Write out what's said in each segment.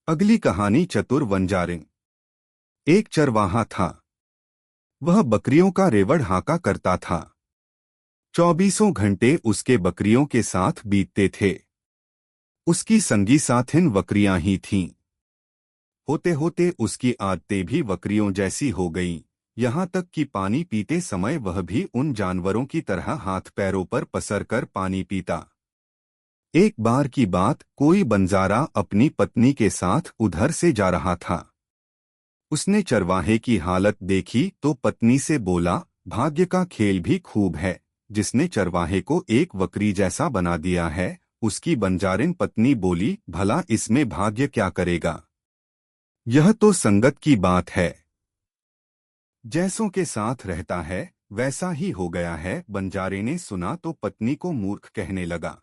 अगली कहानी चतुर वंजारिन। एक चरवाहा था। वह बकरियों का रेवड़ हाका करता था। 24 घंटे उसके बकरियों के साथ बीतते थे। उसकी संगी साथिन बकरियां ही थीं। होते होते उसकी आदतें भी बकरियों जैसी हो गईं, यहाँ तक कि पानी पीते समय वह भी उन जानवरों की तरह हाथ पैरों पर पसर कर पानी पीता। एक बार की बात, कोई बंजारा अपनी पत्नी के साथ उधर से जा रहा था। उसने चरवाहे की हालत देखी तो पत्नी से बोला, भाग्य का खेल भी खूब है, जिसने चरवाहे को एक बकरी जैसा बना दिया है। उसकी बंजारिन पत्नी बोली, भला इसमें भाग्य क्या करेगा, यह तो संगत की बात है। जैसों के साथ रहता है वैसा ही हो गया है। बंजारे ने सुना तो पत्नी को मूर्ख कहने लगा।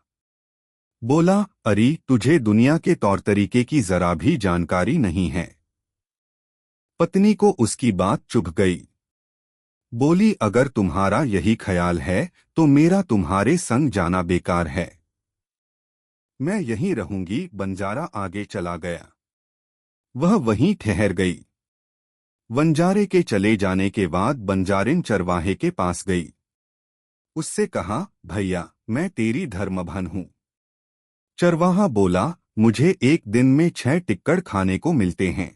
बोला, अरे तुझे दुनिया के तौर तरीके की जरा भी जानकारी नहीं है। पत्नी को उसकी बात चुभ गई। बोली, अगर तुम्हारा यही ख्याल है तो मेरा तुम्हारे संग जाना बेकार है। मैं यहीं रहूंगी। बंजारा आगे चला गया। वह वहीं ठहर गई। वंजारे के चले जाने के बाद बंजारिन चरवाहे के पास गई। उससे कहा, भैया मैं तेरी धर्मभन हूँ। चरवाहा बोला, मुझे एक दिन में 6 टिक्कड़ खाने को मिलते हैं।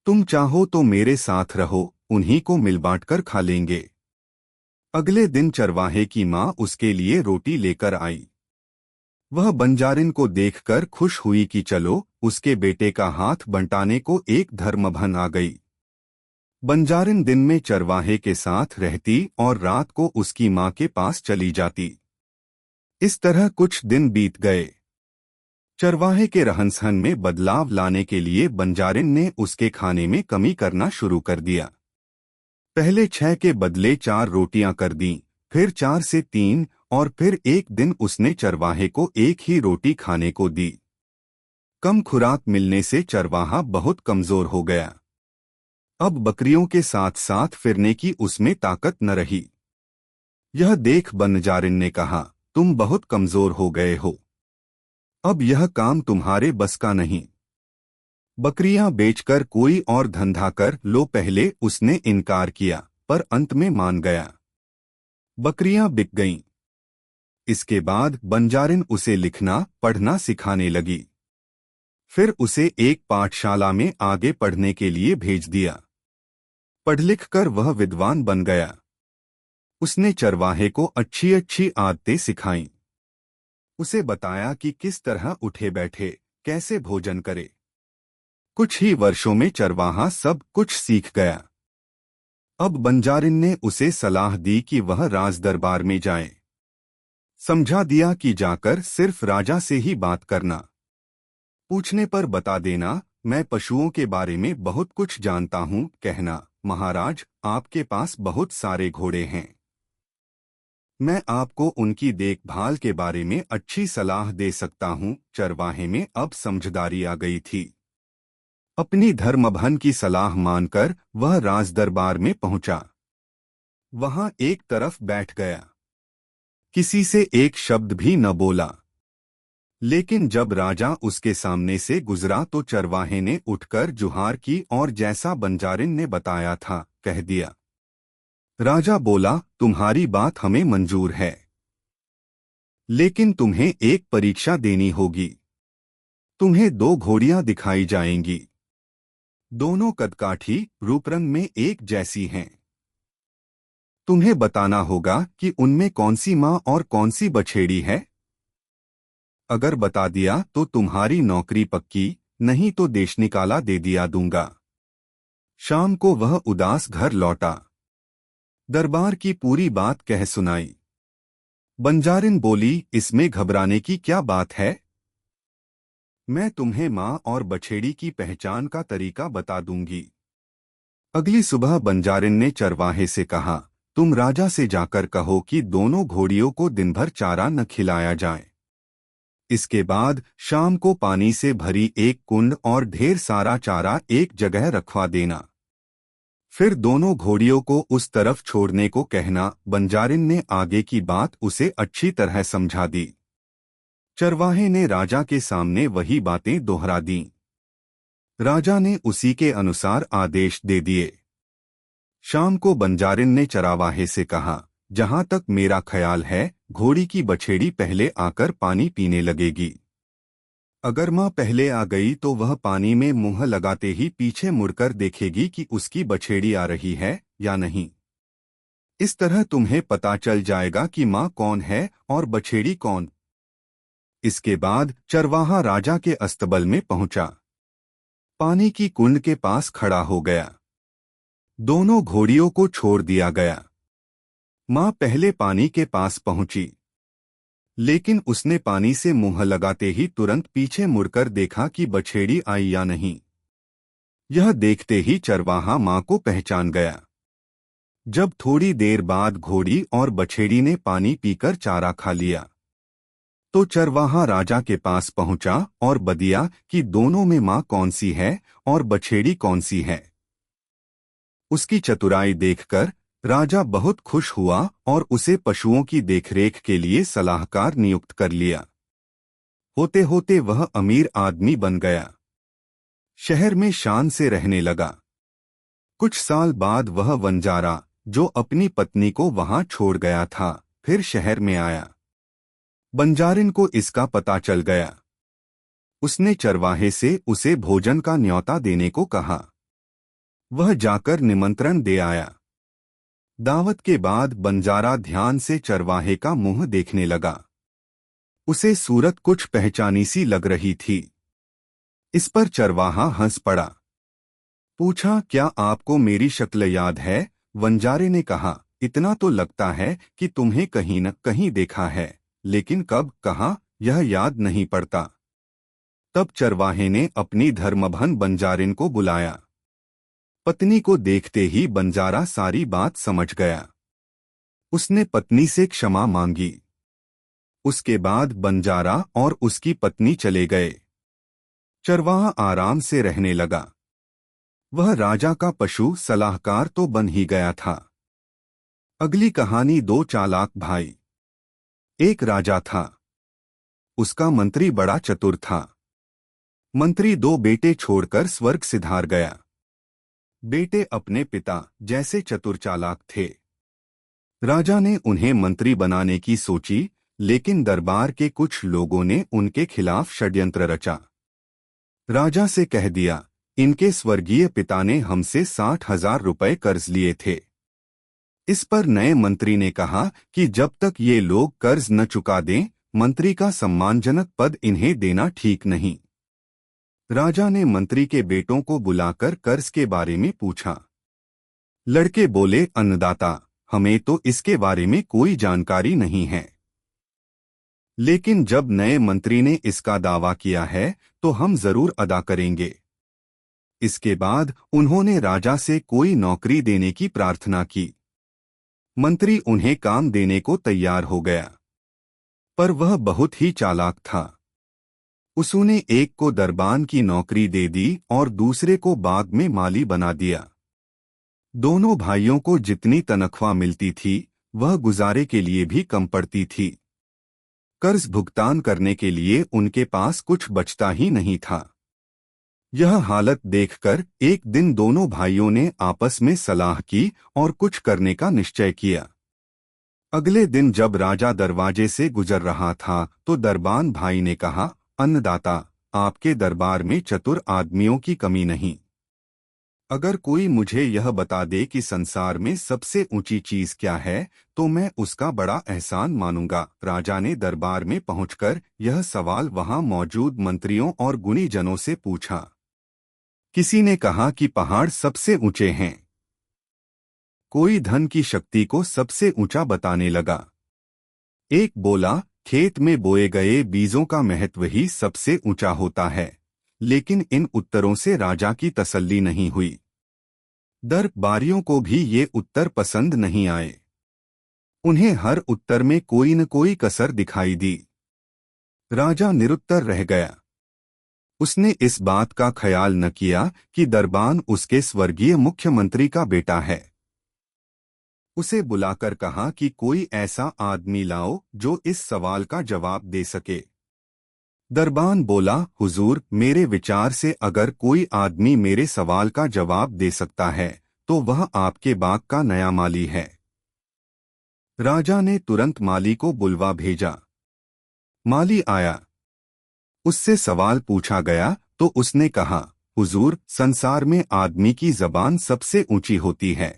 तुम चाहो तो मेरे साथ रहो, उन्हीं को मिल बांट कर खा लेंगे। अगले दिन चरवाहे की माँ उसके लिए रोटी लेकर आई। वह बंजारिन को देखकर खुश हुई कि चलो, उसके बेटे का हाथ बंटाने को एक धर्मभन आ गई। बंजारिन दिन में चरवाहे के साथ रहती और रात को उसकी माँ के पास चली जाती। इस तरह कुछ दिन बीत गए। चरवाहे के रहन-सहन में बदलाव लाने के लिए बंजारिन ने उसके खाने में कमी करना शुरू कर दिया। पहले 6 के बदले 4 रोटियां कर दीं, फिर 4 से 3 और फिर एक दिन उसने चरवाहे को एक ही रोटी खाने को दी। कम खुराक मिलने से चरवाहा बहुत कमजोर हो गया। अब बकरियों के साथ साथ फिरने की उसमें ताकत न रही। यह देख बंजारिन ने कहा, तुम बहुत कमजोर हो गए हो। अब यह काम तुम्हारे बस का नहीं। बकरियां बेचकर कोई और धंधा कर लो। पहले उसने इनकार किया, पर अंत में मान गया। बकरियां बिक गईं। इसके बाद बंजारिन उसे लिखना पढ़ना सिखाने लगी। फिर उसे एक पाठशाला में आगे पढ़ने के लिए भेज दिया। पढ़ लिख कर वह विद्वान बन गया। उसने चरवाहे को अच्छी अच्छी आदतें सिखाईं। उसे बताया कि किस तरह उठे बैठे, कैसे भोजन करे। कुछ ही वर्षों में चरवाहा सब कुछ सीख गया। अब बंजारिन ने उसे सलाह दी कि वह राज दरबार में जाए। समझा दिया कि जाकर सिर्फ राजा से ही बात करना। पूछने पर बता देना, मैं पशुओं के बारे में बहुत कुछ जानता हूँ। कहना, महाराज आपके पास बहुत सारे घोड़े हैं, मैं आपको उनकी देखभाल के बारे में अच्छी सलाह दे सकता हूँ। चरवाहे में अब समझदारी आ गई थी। अपनी धर्मभन की सलाह मानकर वह राजदरबार में पहुंचा। वहां एक तरफ बैठ गया। किसी से एक शब्द भी न बोला। लेकिन जब राजा उसके सामने से गुजरा तो चरवाहे ने उठकर जुहार की और जैसा बंजारिन ने बताया था कह दिया। राजा बोला, तुम्हारी बात हमें मंजूर है, लेकिन तुम्हें एक परीक्षा देनी होगी। तुम्हें 2 घोड़ियां दिखाई जाएंगी। दोनों कदकाठी रूपरंग में एक जैसी हैं। तुम्हें बताना होगा कि उनमें कौन सी माँ और कौन सी बछेड़ी है। अगर बता दिया तो तुम्हारी नौकरी पक्की, नहीं तो देश निकाला दे दिया दूंगा। शाम को वह उदास घर लौटा। दरबार की पूरी बात कह सुनाई। बंजारिन बोली, इसमें घबराने की क्या बात है। मैं तुम्हें माँ और बछेड़ी की पहचान का तरीका बता दूंगी। अगली सुबह बंजारिन ने चरवाहे से कहा, तुम राजा से जाकर कहो कि दोनों घोड़ियों को दिन भर चारा न खिलाया जाए। इसके बाद शाम को पानी से भरी एक कुंड और ढेर सारा चारा एक जगह रखवा देना। फिर दोनों घोड़ियों को उस तरफ छोड़ने को कहना। बंजारिन ने आगे की बात उसे अच्छी तरह समझा दी। चरवाहे ने राजा के सामने वही बातें दोहरा दीं। राजा ने उसी के अनुसार आदेश दे दिए। शाम को बंजारिन ने चरावाहे से कहा, जहां तक मेरा ख्याल है, घोड़ी की बछेड़ी पहले आकर पानी पीने लगेगी। अगर माँ पहले आ गई तो वह पानी में मुंह लगाते ही पीछे मुड़कर देखेगी कि उसकी बछेड़ी आ रही है या नहीं। इस तरह तुम्हें पता चल जाएगा कि माँ कौन है और बछेड़ी कौन। इसके बाद चरवाहा राजा के अस्तबल में पहुंचा। पानी की कुंड के पास खड़ा हो गया। दोनों घोड़ियों को छोड़ दिया गया। माँ पहले पानी के पास पहुंची, लेकिन उसने पानी से मुंह लगाते ही तुरंत पीछे मुड़कर देखा कि बछेड़ी आई या नहीं। यह देखते ही चरवाहा माँ को पहचान गया। जब थोड़ी देर बाद घोड़ी और बछेड़ी ने पानी पीकर चारा खा लिया, तो चरवाहा राजा के पास पहुंचा और बदिया कि दोनों में माँ कौन सी है और बछेड़ी कौन सी है। उसकी चतुराई देखकर राजा बहुत खुश हुआ और उसे पशुओं की देखरेख के लिए सलाहकार नियुक्त कर लिया। होते होते वह अमीर आदमी बन गया। शहर में शान से रहने लगा। कुछ साल बाद वह वंजारा, जो अपनी पत्नी को वहां छोड़ गया था, फिर शहर में आया। बंजारिन को इसका पता चल गया। उसने चरवाहे से उसे भोजन का न्योता देने को कहा। वह जाकर निमंत्रण दे आया। दावत के बाद बंजारा ध्यान से चरवाहे का मुंह देखने लगा। उसे सूरत कुछ पहचानी सी लग रही थी। इस पर चरवाहा हंस पड़ा। पूछा, क्या आपको मेरी शक्ल याद है? वंजारे ने कहा, इतना तो लगता है कि तुम्हें कहीं न कहीं देखा है, लेकिन कब कहाँ यह याद नहीं पड़ता। तब चरवाहे ने अपनी धर्मभन बंजारिन को बुलाया। पत्नी को देखते ही बंजारा सारी बात समझ गया। उसने पत्नी से क्षमा मांगी। उसके बाद बंजारा और उसकी पत्नी चले गए। चरवाहा आराम से रहने लगा। वह राजा का पशु सलाहकार तो बन ही गया था। अगली कहानी, दो चालाक भाई। एक राजा था। उसका मंत्री बड़ा चतुर था। मंत्री दो बेटे छोड़कर स्वर्ग सिधार गया। बेटे अपने पिता जैसे चतुर चालाक थे। राजा ने उन्हें मंत्री बनाने की सोची, लेकिन दरबार के कुछ लोगों ने उनके खिलाफ षड्यंत्र रचा। राजा से कह दिया, इनके स्वर्गीय पिता ने हमसे 60,000 रुपए कर्ज लिए थे। इस पर नए मंत्री ने कहा कि जब तक ये लोग कर्ज न चुका दें, मंत्री का सम्मानजनक पद इन्हें देना ठीक नहीं। राजा ने मंत्री के बेटों को बुलाकर कर्ज के बारे में पूछा। लड़के बोले, अन्नदाता, हमें तो इसके बारे में कोई जानकारी नहीं है। लेकिन जब नए मंत्री ने इसका दावा किया है, तो हम जरूर अदा करेंगे। इसके बाद उन्होंने राजा से कोई नौकरी देने की प्रार्थना की। मंत्री उन्हें काम देने को तैयार हो गया, पर वह बहुत ही चालाक था। उसने एक को दरबान की नौकरी दे दी और दूसरे को बाग में माली बना दिया। दोनों भाइयों को जितनी तनख्वाह मिलती थी, वह गुजारे के लिए भी कम पड़ती थी। कर्ज भुगतान करने के लिए उनके पास कुछ बचता ही नहीं था। यह हालत देखकर एक दिन दोनों भाइयों ने आपस में सलाह की और कुछ करने का निश्चय किया। अगले दिन जब राजा दरवाजे से गुजर रहा था, तो दरबान भाई ने कहा, अन्नदाता, आपके दरबार में चतुर आदमियों की कमी नहीं। अगर कोई मुझे यह बता दे कि संसार में सबसे ऊंची चीज क्या है, तो मैं उसका बड़ा एहसान मानूंगा। राजा ने दरबार में पहुंचकर यह सवाल वहां मौजूद मंत्रियों और गुणीजनों से पूछा। किसी ने कहा कि पहाड़ सबसे ऊंचे हैं। कोई धन की शक्ति को सबसे ऊंचा बताने लगा। एक बोला, खेत में बोए गए बीजों का महत्व ही सबसे ऊंचा होता है। लेकिन इन उत्तरों से राजा की तसल्ली नहीं हुई। दरबारियों को भी ये उत्तर पसंद नहीं आए। उन्हें हर उत्तर में कोई न कोई कसर दिखाई दी। राजा निरुत्तर रह गया। उसने इस बात का ख्याल न किया कि दरबान उसके स्वर्गीय मुख्यमंत्री का बेटा है। उसे बुलाकर कहा कि कोई ऐसा आदमी लाओ जो इस सवाल का जवाब दे सके। दरबान बोला, हुजूर, मेरे विचार से अगर कोई आदमी मेरे सवाल का जवाब दे सकता है तो वह आपके बाग का नया माली है। राजा ने तुरंत माली को बुलवा भेजा। माली आया। उससे सवाल पूछा गया तो उसने कहा, हुजूर, संसार में आदमी की जबान सबसे ऊंची होती है।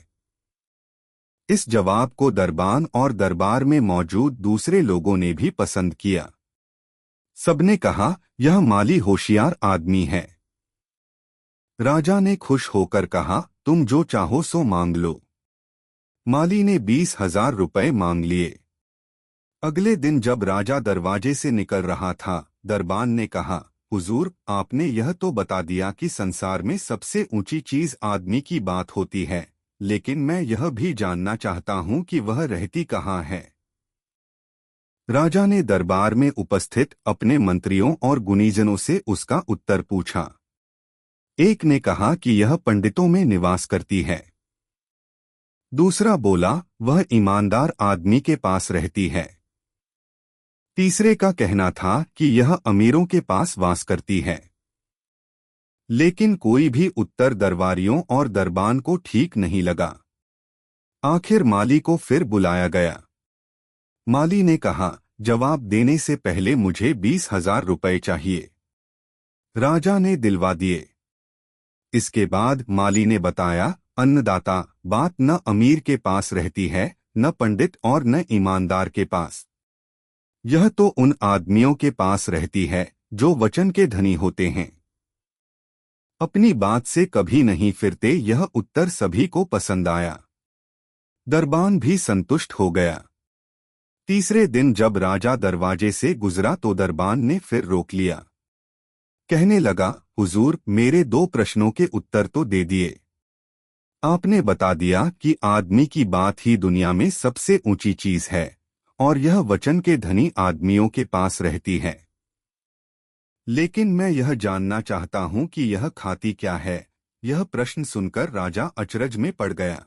इस जवाब को दरबान और दरबार में मौजूद दूसरे लोगों ने भी पसंद किया। सबने कहा, यह माली होशियार आदमी है। राजा ने खुश होकर कहा, तुम जो चाहो सो मांग लो। माली ने 20,000 रुपए मांग लिए। अगले दिन जब राजा दरवाजे से निकल रहा था, दरबान ने कहा, हुजूर, आपने यह तो बता दिया कि संसार में सबसे ऊंची चीज आदमी की बात होती है, लेकिन मैं यह भी जानना चाहता हूं कि वह रहती कहाँ है। राजा ने दरबार में उपस्थित अपने मंत्रियों और गुणीजनों से उसका उत्तर पूछा। एक ने कहा कि यह पंडितों में निवास करती है। दूसरा बोला, वह ईमानदार आदमी के पास रहती है। तीसरे का कहना था कि यह अमीरों के पास वास करती है। लेकिन कोई भी उत्तर दरबारियों और दरबान को ठीक नहीं लगा। आखिर माली को फिर बुलाया गया। माली ने कहा, जवाब देने से पहले मुझे 20,000 रुपए चाहिए। राजा ने दिलवा दिए। इसके बाद माली ने बताया, अन्नदाता, बात न अमीर के पास रहती है, न पंडित और न ईमानदार के पास। यह तो उन आदमियों के पास रहती है जो वचन के धनी होते हैं। अपनी बात से कभी नहीं फिरते। यह उत्तर सभी को पसंद आया। दरबान भी संतुष्ट हो गया। तीसरे दिन जब राजा दरवाजे से गुजरा तो दरबान ने फिर रोक लिया। कहने लगा, हुजूर, मेरे 2 प्रश्नों के उत्तर तो दे दिए। आपने बता दिया कि आदमी की बात ही दुनिया में सबसे ऊंची चीज है और यह वचन के धनी आदमियों के पास रहती है। लेकिन मैं यह जानना चाहता हूं कि यह खाती क्या है। यह प्रश्न सुनकर राजा अचरज में पड़ गया।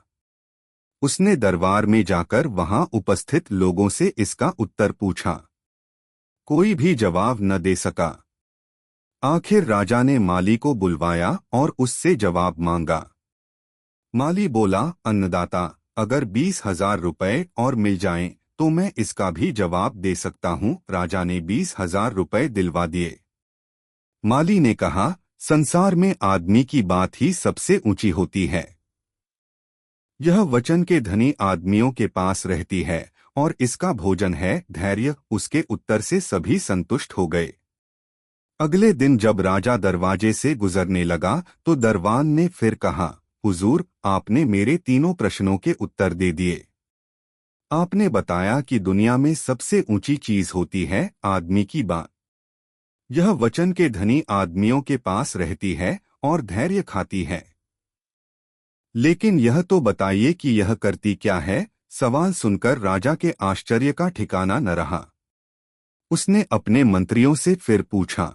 उसने दरबार में जाकर वहां उपस्थित लोगों से इसका उत्तर पूछा। कोई भी जवाब न दे सका। आखिर राजा ने माली को बुलवाया और उससे जवाब मांगा। माली बोला, अन्नदाता, अगर 20,000 रुपए और मिल जाएं तो मैं इसका भी जवाब दे सकता हूं। राजा ने 20,000 रुपए दिलवा दिए। माली ने कहा, संसार में आदमी की बात ही सबसे ऊंची होती है। यह वचन के धनी आदमियों के पास रहती है और इसका भोजन है धैर्य। उसके उत्तर से सभी संतुष्ट हो गए। अगले दिन जब राजा दरवाजे से गुजरने लगा तो दरबान ने फिर कहा, हुजूर, आपने मेरे तीनों प्रश्नों के उत्तर दे दिए। आपने बताया कि दुनिया में सबसे ऊंची चीज होती है आदमी की बात। यह वचन के धनी आदमियों के पास रहती है और धैर्य खाती है। लेकिन यह तो बताइए कि यह करती क्या है। सवाल सुनकर राजा के आश्चर्य का ठिकाना न रहा। उसने अपने मंत्रियों से फिर पूछा।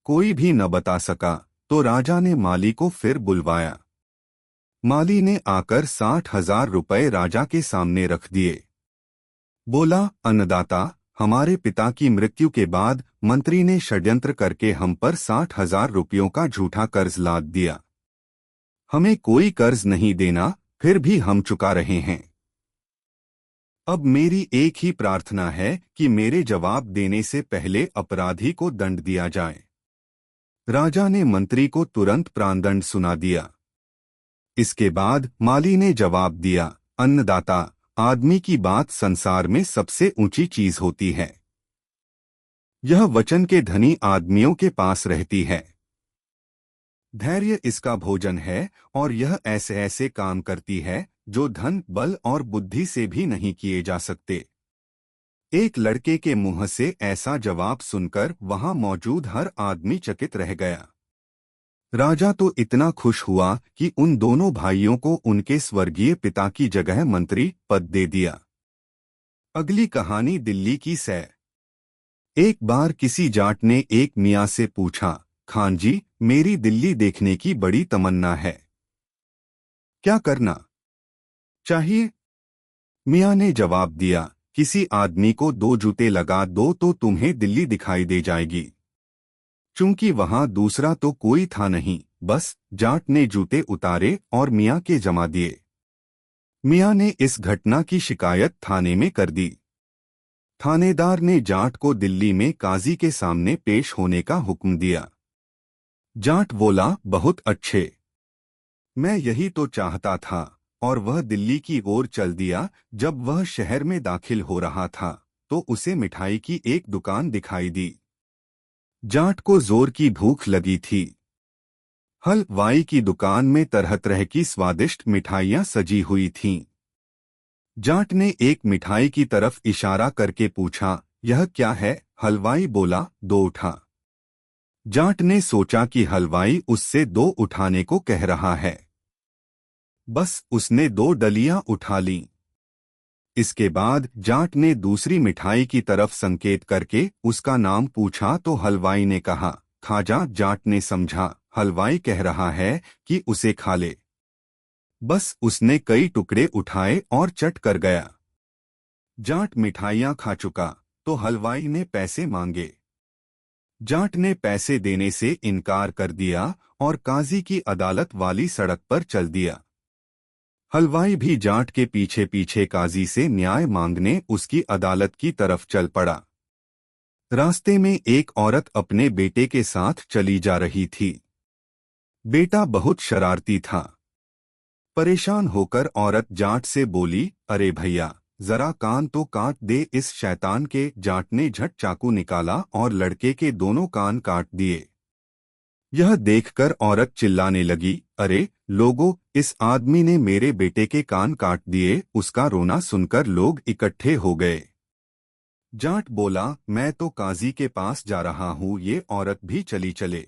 कोई भी न बता सका तो राजा ने माली को फिर बुलवाया। माली ने आकर 60,000 रुपए राजा के सामने रख दिए। बोला, अन्नदाता, हमारे पिता की मृत्यु के बाद मंत्री ने षड्यंत्र करके हम पर 60,000 रुपयों का झूठा कर्ज लाद दिया। हमें कोई कर्ज नहीं देना, फिर भी हम चुका रहे हैं। अब मेरी एक ही प्रार्थना है कि मेरे जवाब देने से पहले अपराधी को दंड दिया जाए। राजा ने मंत्री को तुरंत प्राणदंड सुना दिया। इसके बाद माली ने जवाब दिया, अन्नदाता, आदमी की बात संसार में सबसे ऊंची चीज होती है। यह वचन के धनी आदमियों के पास रहती है। धैर्य इसका भोजन है और यह ऐसे ऐसे काम करती है जो धन, बल और बुद्धि से भी नहीं किए जा सकते। एक लड़के के मुंह से ऐसा जवाब सुनकर वहां मौजूद हर आदमी चकित रह गया। राजा तो इतना खुश हुआ कि उन दोनों भाइयों को उनके स्वर्गीय पिता की जगह मंत्री पद दे दिया। अगली कहानी दिल्ली की सैर। एक बार किसी जाट ने एक मियाँ से पूछा, खान जी, मेरी दिल्ली देखने की बड़ी तमन्ना है, क्या करना चाहिए? मियाँ ने जवाब दिया किसी आदमी को 2 जूते लगा दो तो तुम्हें दिल्ली दिखाई दे जाएगी। चूंकि वहां दूसरा तो कोई था नहीं, बस जाट ने जूते उतारे और मियाँ के जमा दिए। मियाँ ने इस घटना की शिकायत थाने में कर दी। थानेदार ने जाट को दिल्ली में काजी के सामने पेश होने का हुक्म दिया। जाट बोला, बहुत अच्छे, मैं यही तो चाहता था। और वह दिल्ली की ओर चल दिया। जब वह शहर में दाखिल हो रहा था तो उसे मिठाई की एक दुकान दिखाई दी। जाट को जोर की भूख लगी थी। हलवाई की दुकान में तरह तरह की स्वादिष्ट मिठाइयां सजी हुई थीं। जाट ने एक मिठाई की तरफ इशारा करके पूछा, यह क्या है? हलवाई बोला, 2 उठा। जाट ने सोचा कि हलवाई उससे 2 उठाने को कह रहा है। बस उसने 2 डलियां उठा लीं। इसके बाद जाट ने दूसरी मिठाई की तरफ संकेत करके उसका नाम पूछा तो हलवाई ने कहा, खाजा। जाट ने समझा हलवाई कह रहा है कि उसे खा ले। बस उसने कई टुकड़े उठाए और चट कर गया। जाट मिठाइयां खा चुका तो हलवाई ने पैसे मांगे। जाट ने पैसे देने से इनकार कर दिया और काजी की अदालत वाली सड़क पर चल दिया। हलवाई भी जाट के पीछे पीछे काजी से न्याय मांगने उसकी अदालत की तरफ चल पड़ा। रास्ते में एक औरत अपने बेटे के साथ चली जा रही थी। बेटा बहुत शरारती था। परेशान होकर औरत जाट से बोली, अरे भैया, जरा कान तो काट दे इस शैतान के। जाट ने झट चाकू निकाला और लड़के के दोनों कान काट दिए। यह देखकर औरत चिल्लाने लगी, अरे लोगों, इस आदमी ने मेरे बेटे के कान काट दिए। उसका रोना सुनकर लोग इकट्ठे हो गए। जाट बोला, मैं तो काजी के पास जा रहा हूँ, ये औरत भी चली चले।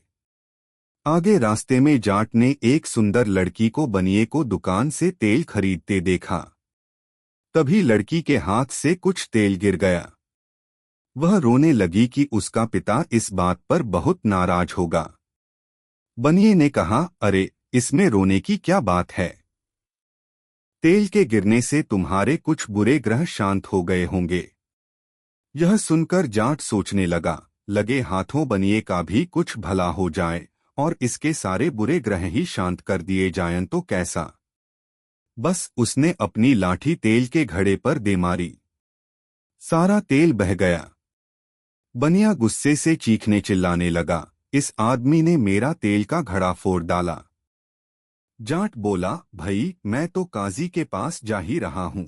आगे रास्ते में जाट ने एक सुंदर लड़की को बनिए को दुकान से तेल खरीदते देखा। तभी लड़की के हाथ से कुछ तेल गिर गया। वह रोने लगी कि उसका पिता इस बात पर बहुत नाराज होगा। बनिए ने कहा, अरे इसमें रोने की क्या बात है? तेल के गिरने से तुम्हारे कुछ बुरे ग्रह शांत हो गए होंगे। यह सुनकर जाट सोचने लगा, लगे हाथों बनिए का भी कुछ भला हो जाए और इसके सारे बुरे ग्रह ही शांत कर दिए जाएं तो कैसा। बस उसने अपनी लाठी तेल के घड़े पर दे मारी। सारा तेल बह गया। बनिया गुस्से से चीखने चिल्लाने लगा, इस आदमी ने मेरा तेल का घड़ा फोड़ डाला। जाट बोला, भाई मैं तो काजी के पास जा ही रहा हूं।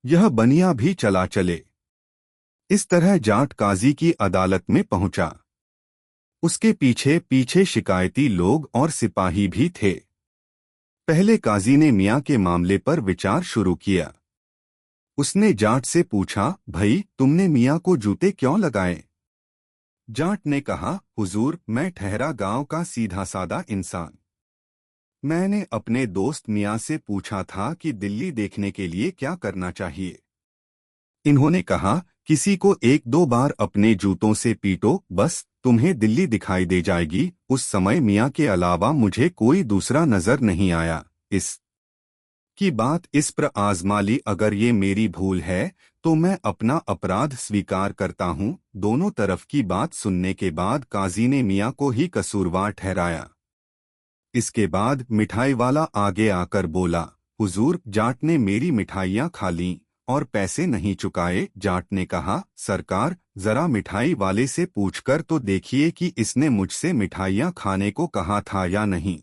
यह बनिया भी चला चले। इस तरह जाट काजी की अदालत में पहुंचा। उसके पीछे पीछे शिकायती लोग और सिपाही भी थे। पहले काजी ने मियाँ के मामले पर विचार शुरू किया। उसने जाट से पूछा, भाई तुमने मियाँ को जूते क्यों लगाए? जाट ने कहा, हुजूर, मैं ठहरा गांव का सीधा सादा इंसान। मैंने अपने दोस्त मियाँ से पूछा था कि दिल्ली देखने के लिए क्या करना चाहिए। इन्होंने कहा, किसी को 1-2 बार अपने जूतों से पीटो, बस तुम्हें दिल्ली दिखाई दे जाएगी। उस समय मियाँ के अलावा मुझे कोई दूसरा नजर नहीं आया। इस की बात इस पर आजमा ली। अगर ये मेरी भूल है तो मैं अपना अपराध स्वीकार करता हूँ। दोनों तरफ की बात सुनने के बाद काजी ने मियाँ को ही कसूरवार ठहराया। इसके बाद मिठाई वाला आगे आकर बोला, हुजूर, जाट ने मेरी मिठाइयाँ खा लीं और पैसे नहीं चुकाए। जाट ने कहा, सरकार, जरा मिठाई वाले से पूछकर तो देखिए कि इसने मुझसे मिठाइयाँ खाने को कहा था या नहीं।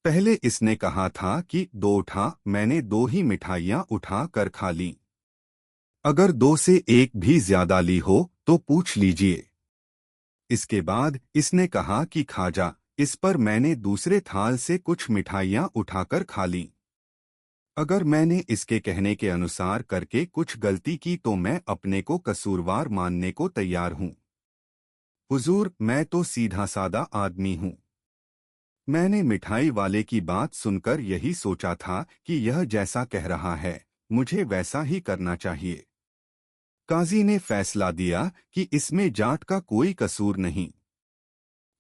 पहले इसने कहा था कि 2 उठा, मैंने 2 ही मिठाइयाँ उठा कर खा लीं। अगर 2 से 1 भी ज्यादा ली हो तो पूछ लीजिए। इसके बाद इसने कहा कि खाजा, इस पर मैंने दूसरे थाल से कुछ मिठाइयाँ उठाकर खा लीं। अगर मैंने इसके कहने के अनुसार करके कुछ गलती की तो मैं अपने को कसूरवार मानने को तैयार हूँ। हुजूर, मैं तो सीधा सादा आदमी हूँ। मैंने मिठाई वाले की बात सुनकर यही सोचा था कि यह जैसा कह रहा है मुझे वैसा ही करना चाहिए। काजी ने फैसला दिया कि इसमें जाट का कोई कसूर नहीं।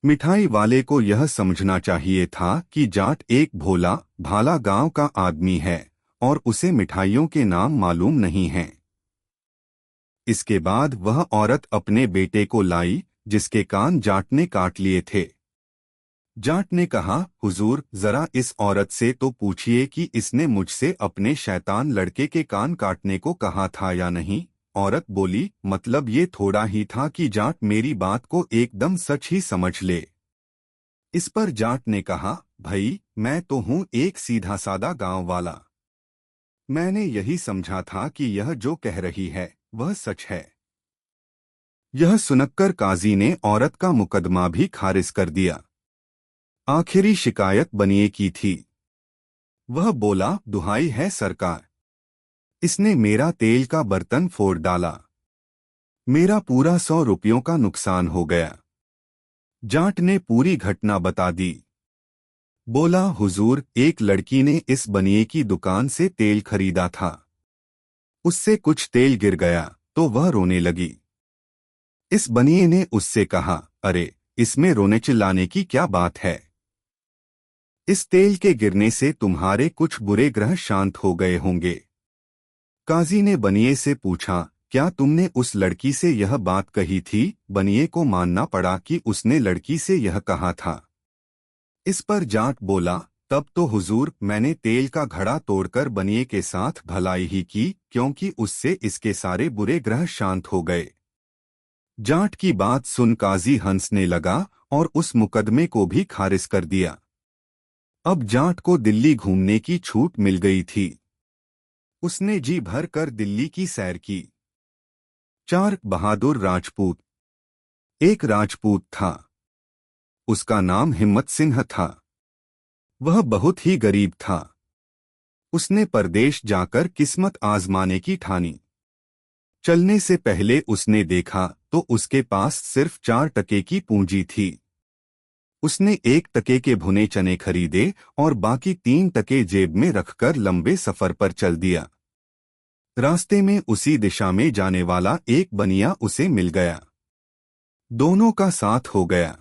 मिठाई वाले को यह समझना चाहिए था कि जाट एक भोला भाला गांव का आदमी है और उसे मिठाइयों के नाम मालूम नहीं हैं। इसके बाद वह औरत अपने बेटे को लाई, जिसके कान जाट ने काट लिए थे। जाट ने कहा, हुजूर, जरा इस औरत से तो पूछिए कि इसने मुझसे अपने शैतान लड़के के कान काटने को कहा था या नहीं। औरत बोली, मतलब ये थोड़ा ही था कि जाट मेरी बात को एकदम सच ही समझ ले। इस पर जाट ने कहा, भाई, मैं तो हूँ एक सीधा सादा गांव वाला। मैंने यही समझा था कि यह जो कह रही है वह सच है। यह सुनकर काजी ने औरत का मुकदमा भी खारिज कर दिया। आखिरी शिकायत बनिए की थी। वह बोला, दुहाई है सरकार, इसने मेरा तेल का बर्तन फोड़ डाला, मेरा पूरा 100 रुपयों का नुकसान हो गया। जाट ने पूरी घटना बता दी। बोला, हुजूर, एक लड़की ने इस बनिए की दुकान से तेल खरीदा था। उससे कुछ तेल गिर गया तो वह रोने लगी। इस बनिए ने उससे कहा, अरे, इसमें रोने चिल्लाने की क्या बात है? इस तेल के गिरने से तुम्हारे कुछ बुरे ग्रह शांत हो गए होंगे। काजी ने बनिए से पूछा, क्या तुमने उस लड़की से यह बात कही थी? बनिए को मानना पड़ा कि उसने लड़की से यह कहा था। इस पर जाट बोला, तब तो हुजूर, मैंने तेल का घड़ा तोड़कर बनिए के साथ भलाई ही की, क्योंकि उससे इसके सारे बुरे ग्रह शांत हो गए। जाट की बात सुन काजी हंसने लगा और उस मुकदमे को भी खारिज कर दिया। अब जाट को दिल्ली घूमने की छूट मिल गई थी। उसने जी भर कर दिल्ली की सैर की। 4 बहादुर राजपूत। एक राजपूत था, उसका नाम हिम्मत सिंह था। वह बहुत ही गरीब था। उसने परदेश जाकर किस्मत आजमाने की ठानी। चलने से पहले उसने देखा तो उसके पास सिर्फ 4 टके की पूंजी थी। उसने 1 टके के भुने चने खरीदे और बाकी 3 टके जेब में रखकर लंबे सफर पर चल दिया। रास्ते में उसी दिशा में जाने वाला एक बनिया उसे मिल गया। दोनों का साथ हो गया।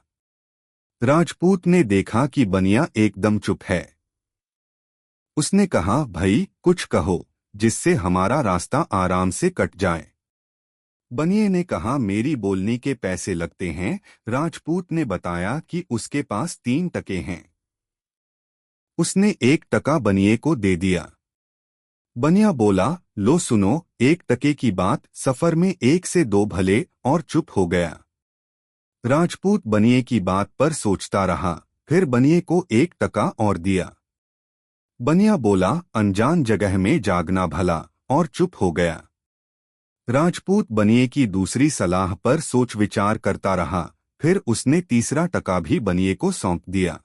राजपूत ने देखा कि बनिया एकदम चुप है। उसने कहा, भाई, कुछ कहो जिससे हमारा रास्ता आराम से कट जाए। बनिए ने कहा, मेरी बोलने के पैसे लगते हैं। राजपूत ने बताया कि उसके पास 3 टके हैं। उसने 1 टका बनिए को दे दिया। बनिया बोला, लो सुनो, 1 टके की बात, सफर में 1 से 2 भले, और चुप हो गया। राजपूत बनिए की बात पर सोचता रहा, फिर बनिए को 1 टका और दिया। बनिया बोला, अनजान जगह में जागना भला, और चुप हो गया। राजपूत बनिए की दूसरी सलाह पर सोच विचार करता रहा, फिर उसने 3रा टका भी बनिए को सौंप दिया।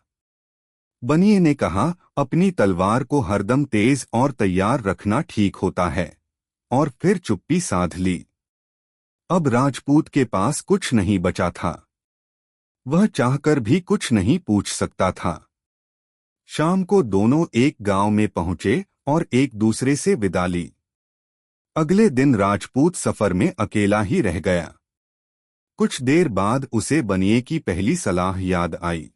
बनिए ने कहा, अपनी तलवार को हरदम तेज और तैयार रखना ठीक होता है, और फिर चुप्पी साध ली। अब राजपूत के पास कुछ नहीं बचा था। वह चाहकर भी कुछ नहीं पूछ सकता था। शाम को दोनों एक गांव में पहुंचे और एक दूसरे से विदा ली। अगले दिन राजपूत सफर में अकेला ही रह गया। कुछ देर बाद उसे बनिए की पहली सलाह याद आई।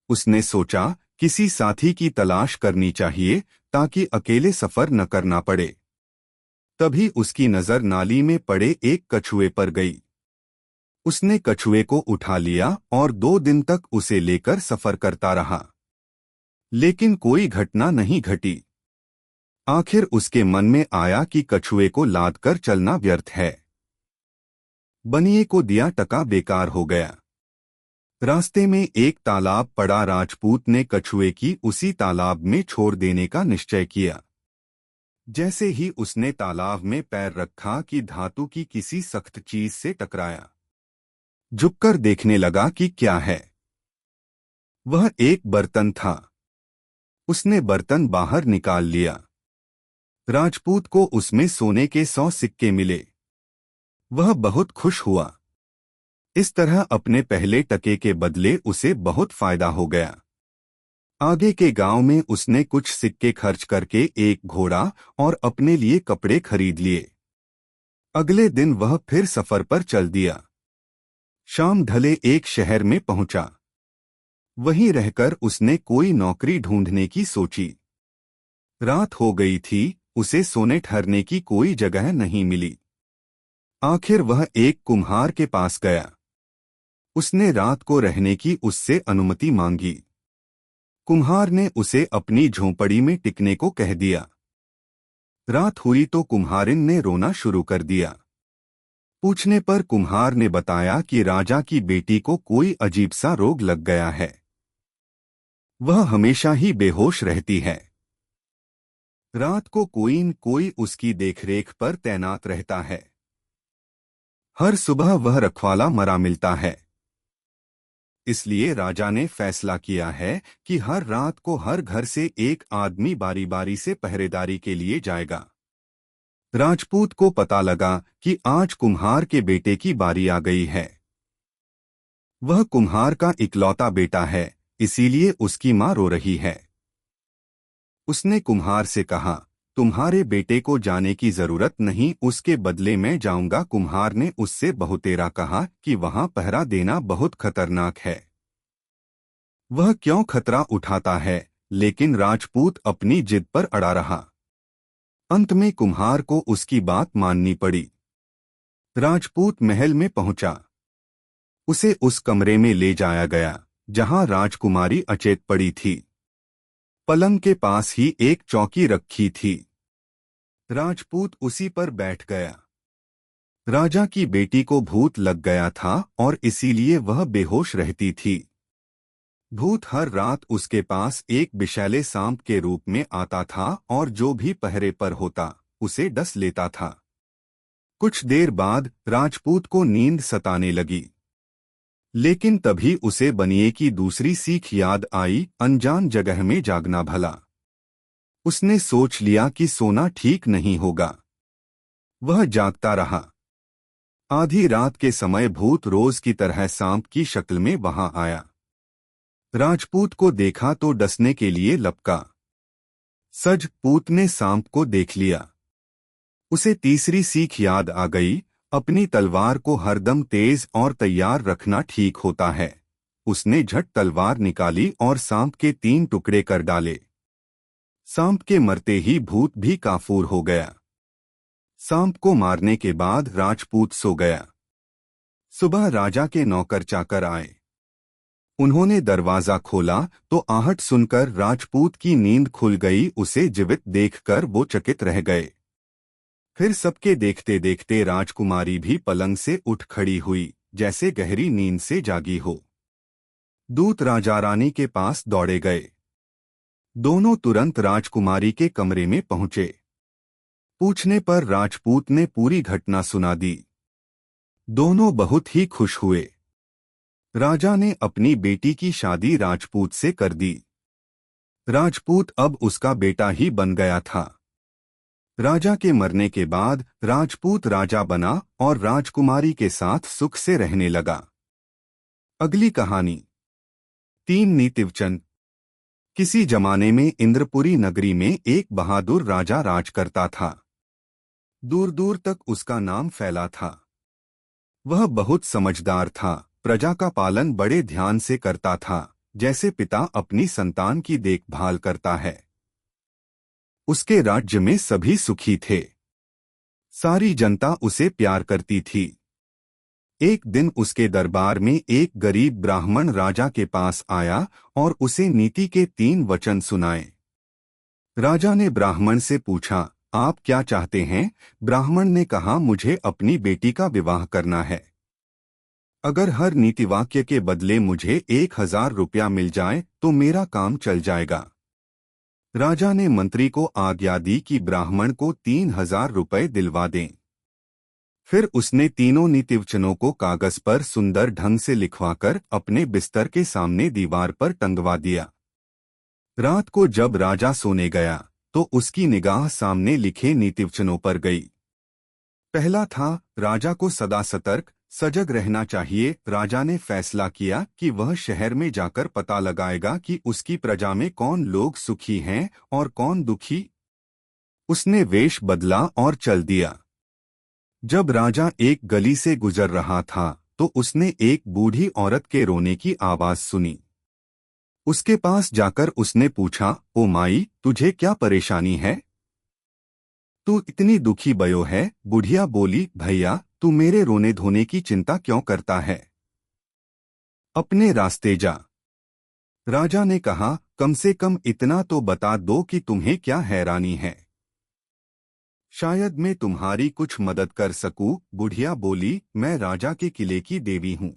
उसने सोचा, किसी साथी की तलाश करनी चाहिए ताकि अकेले सफर न करना पड़े। तभी उसकी नजर नाली में पड़े एक कछुए पर गई। उसने कछुए को उठा लिया और 2 दिन तक उसे लेकर सफर करता रहा, लेकिन कोई घटना नहीं घटी। आखिर उसके मन में आया कि कछुए को लाद कर चलना व्यर्थ है। बनिए को दिया टका बेकार हो गया। रास्ते में एक तालाब पड़ा। राजपूत ने कछुए की उसी तालाब में छोड़ देने का निश्चय किया। जैसे ही उसने तालाब में पैर रखा कि धातु की किसी सख्त चीज से टकराया। झुककर देखने लगा कि क्या है। वह एक बर्तन था। उसने बर्तन बाहर निकाल लिया। राजपूत को उसमें सोने के 100 सिक्के मिले। वह बहुत खुश हुआ। इस तरह अपने पहले टके के बदले उसे बहुत फायदा हो गया। आगे के गांव में उसने कुछ सिक्के खर्च करके एक घोड़ा और अपने लिए कपड़े खरीद लिए। अगले दिन वह फिर सफर पर चल दिया। शाम ढले एक शहर में पहुंचा। वहीं रहकर उसने कोई नौकरी ढूंढने की सोची। रात हो गई थी, उसे सोने ठहरने की कोई जगह नहीं मिली। आखिर वह एक कुम्हार के पास गया। उसने रात को रहने की उससे अनुमति मांगी। कुम्हार ने उसे अपनी झोंपड़ी में टिकने को कह दिया। रात हुई तो कुम्हारिन ने रोना शुरू कर दिया। पूछने पर कुम्हार ने बताया कि राजा की बेटी को कोई अजीब सा रोग लग गया है। वह हमेशा ही बेहोश रहती है। रात को कोई न कोई उसकी देखरेख पर तैनात रहता है। हर सुबह वह रखवाला मरा मिलता है। इसलिए राजा ने फैसला किया है कि हर रात को हर घर से एक आदमी बारी बारी से पहरेदारी के लिए जाएगा। राजपूत को पता लगा कि आज कुम्हार के बेटे की बारी आ गई है। वह कुम्हार का इकलौता बेटा है, इसीलिए उसकी मां रो रही है। उसने कुम्हार से कहा, तुम्हारे बेटे को जाने की जरूरत नहीं, उसके बदले मैं जाऊंगा। कुम्हार ने उससे बहुतेरा कहा कि वहां पहरा देना बहुत खतरनाक है। वह क्यों खतरा उठाता है, लेकिन राजपूत अपनी जिद पर अड़ा रहा। अंत में कुम्हार को उसकी बात माननी पड़ी। राजपूत महल में पहुंचा। उसे उस कमरे में ले जाया गया जहां राजकुमारी अचेत पड़ी थी। पलंग के पास ही एक चौकी रखी थी। राजपूत उसी पर बैठ गया। राजा की बेटी को भूत लग गया था और इसीलिए वह बेहोश रहती थी। भूत हर रात उसके पास एक विषैले सांप के रूप में आता था और जो भी पहरे पर होता उसे डस लेता था। कुछ देर बाद राजपूत को नींद सताने लगी, लेकिन तभी उसे बनिए की दूसरी सीख याद आई, अनजान जगह में जागना भला। उसने सोच लिया कि सोना ठीक नहीं होगा। वह जागता रहा। आधी रात के समय भूत रोज की तरह सांप की शक्ल में वहां आया। राजपूत को देखा तो डसने के लिए लपका। सज पूत ने सांप को देख लिया। उसे तीसरी सीख याद आ गई, अपनी तलवार को हरदम तेज और तैयार रखना ठीक होता है। उसने झट तलवार निकाली और सांप के 3 टुकड़े कर डाले। सांप के मरते ही भूत भी काफूर हो गया। सांप को मारने के बाद राजपूत सो गया। सुबह राजा के नौकर चाकर आए। उन्होंने दरवाजा खोला तो आहट सुनकर राजपूत की नींद खुल गई। उसे जीवित देखकर वो चकित रह गए। फिर सबके देखते देखते राजकुमारी भी पलंग से उठ खड़ी हुई, जैसे गहरी नींद से जागी हो। दूत राजा रानी के पास दौड़े गए। दोनों तुरंत राजकुमारी के कमरे में पहुंचे। पूछने पर राजपूत ने पूरी घटना सुना दी। दोनों बहुत ही खुश हुए। राजा ने अपनी बेटी की शादी राजपूत से कर दी। राजपूत अब उसका बेटा ही बन गया था। राजा के मरने के बाद राजपूत राजा बना और राजकुमारी के साथ सुख से रहने लगा। अगली कहानी 3 नीतिवचन। किसी जमाने में इंद्रपुरी नगरी में एक बहादुर राजा राज करता था। दूर दूर तक उसका नाम फैला था। वह बहुत समझदार था, प्रजा का पालन बड़े ध्यान से करता था, जैसे पिता अपनी संतान की देखभाल करता है। उसके राज्य में सभी सुखी थे। सारी जनता उसे प्यार करती थी। एक दिन उसके दरबार में एक गरीब ब्राह्मण राजा के पास आया और उसे नीति के 3 वचन सुनाए। राजा ने ब्राह्मण से पूछा, आप क्या चाहते हैं? ब्राह्मण ने कहा, मुझे अपनी बेटी का विवाह करना है। अगर हर नीतिवाक्य के बदले मुझे 1000 रुपया मिल जाए तो मेरा काम चल जाएगा। राजा ने मंत्री को आज्ञा दी कि ब्राह्मण को 3000 रुपये दिलवा दें। फिर उसने तीनों नीतिवचनों को कागज पर सुंदर ढंग से लिखवाकर अपने बिस्तर के सामने दीवार पर टंगवा दिया। रात को जब राजा सोने गया तो उसकी निगाह सामने लिखे नीतिवचनों पर गई। पहला था, राजा को सदा सतर्क सजग रहना चाहिए। राजा ने फैसला किया कि वह शहर में जाकर पता लगाएगा कि उसकी प्रजा में कौन लोग सुखी हैं और कौन दुखी। उसने वेश बदला और चल दिया। जब राजा एक गली से गुजर रहा था तो उसने एक बूढ़ी औरत के रोने की आवाज सुनी। उसके पास जाकर उसने पूछा, ओ माई, तुझे क्या परेशानी है? तू इतनी दुखी बयो है। बुढ़िया बोली, भैया तू मेरे रोने धोने की चिंता क्यों करता है, अपने रास्ते जा। राजा ने कहा, कम से कम इतना तो बता दो कि तुम्हें क्या हैरानी है, शायद मैं तुम्हारी कुछ मदद कर सकूं। बुढ़िया बोली, मैं राजा के किले की देवी हूं,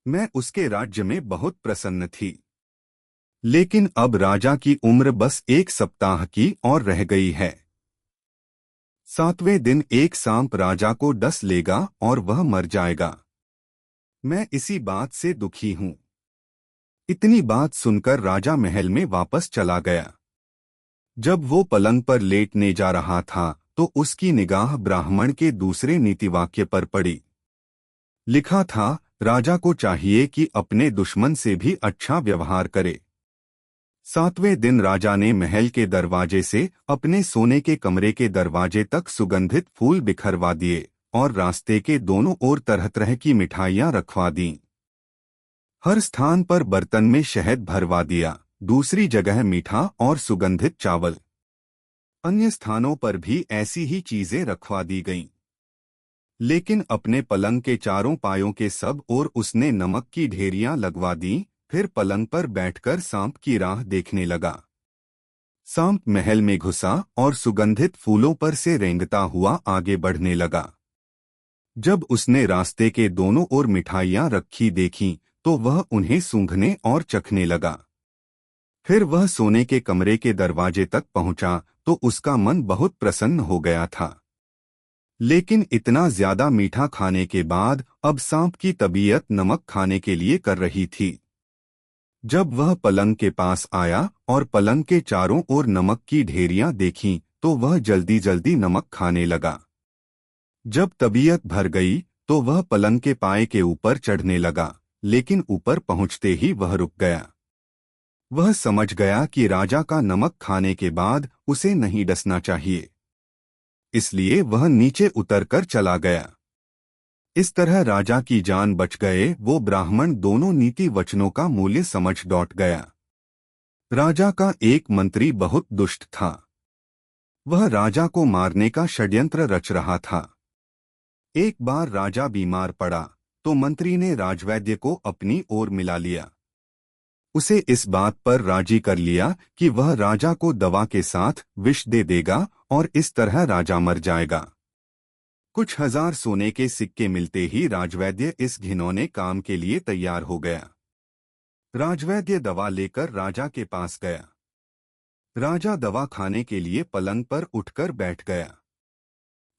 मैं उसके राज्य में बहुत प्रसन्न थी, लेकिन अब राजा की उम्र बस 1 सप्ताह की और रह गई है। 7वें दिन एक सांप राजा को डस लेगा और वह मर जाएगा। मैं इसी बात से दुखी हूं। इतनी बात सुनकर राजा महल में वापस चला गया। जब वो पलंग पर लेटने जा रहा था तो उसकी निगाह ब्राह्मण के दूसरे नीतिवाक्य पर पड़ी। लिखा था, राजा को चाहिए कि अपने दुश्मन से भी अच्छा व्यवहार करे। 7वें दिन राजा ने महल के दरवाजे से अपने सोने के कमरे के दरवाजे तक सुगंधित फूल बिखरवा दिए और रास्ते के दोनों ओर तरह तरह की मिठाइयां रखवा दीं। हर स्थान पर बर्तन में शहद भरवा दिया, दूसरी जगह मीठा और सुगंधित चावल। अन्य स्थानों पर भी ऐसी ही चीजें रखवा दी गईं। लेकिन अपने पलंग के चारों पायों के सब ओर उसने नमक की ढेरियां लगवा दी। फिर पलंग पर बैठकर सांप की राह देखने लगा। सांप महल में घुसा और सुगंधित फूलों पर से रेंगता हुआ आगे बढ़ने लगा। जब उसने रास्ते के दोनों ओर मिठाइयां रखी देखीं तो वह उन्हें सूंघने और चखने लगा। फिर वह सोने के कमरे के दरवाजे तक पहुंचा तो उसका मन बहुत प्रसन्न हो गया था। लेकिन इतना ज्यादा मीठा खाने के बाद अब सांप की तबीयत नमक खाने के लिए कर रही थी। जब वह पलंग के पास आया और पलंग के चारों ओर नमक की ढेरियां देखीं तो वह जल्दी जल्दी नमक खाने लगा। जब तबीयत भर गई तो वह पलंग के पाए के ऊपर चढ़ने लगा, लेकिन ऊपर पहुंचते ही वह रुक गया। वह समझ गया कि राजा का नमक खाने के बाद उसे नहीं डसना चाहिए, इसलिए वह नीचे उतरकर चला गया। इस तरह राजा की जान बच गए। वो ब्राह्मण दोनों नीति वचनों का मूल्य समझ लौट गया। राजा का एक मंत्री बहुत दुष्ट था। वह राजा को मारने का षड्यंत्र रच रहा था। एक बार राजा बीमार पड़ा तो मंत्री ने राजवैद्य को अपनी ओर मिला लिया। उसे इस बात पर राजी कर लिया कि वह राजा को दवा के साथ विष दे देगा और इस तरह राजा मर जाएगा। कुछ हजार सोने के सिक्के मिलते ही राजवैद्य इस घिनौने काम के लिए तैयार हो गया। राजवैद्य दवा लेकर राजा के पास गया। राजा दवा खाने के लिए पलंग पर उठकर बैठ गया।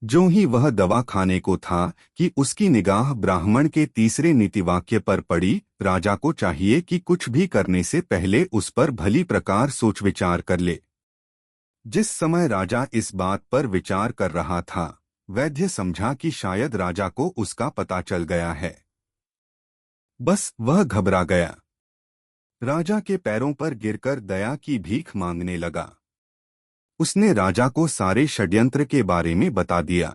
ज्यों ही वह दवा खाने को था कि उसकी निगाह ब्राह्मण के तीसरे नीतिवाक्य पर पड़ी। राजा को चाहिए कि कुछ भी करने से पहले उस पर भली प्रकार सोच विचार कर ले। जिस समय राजा इस बात पर विचार कर रहा था, वैद्य समझा कि शायद राजा को उसका पता चल गया है। बस वह घबरा गया। राजा के पैरों पर गिरकर दया की भीख मांगने लगा। उसने राजा को सारे षड्यंत्र के बारे में बता दिया।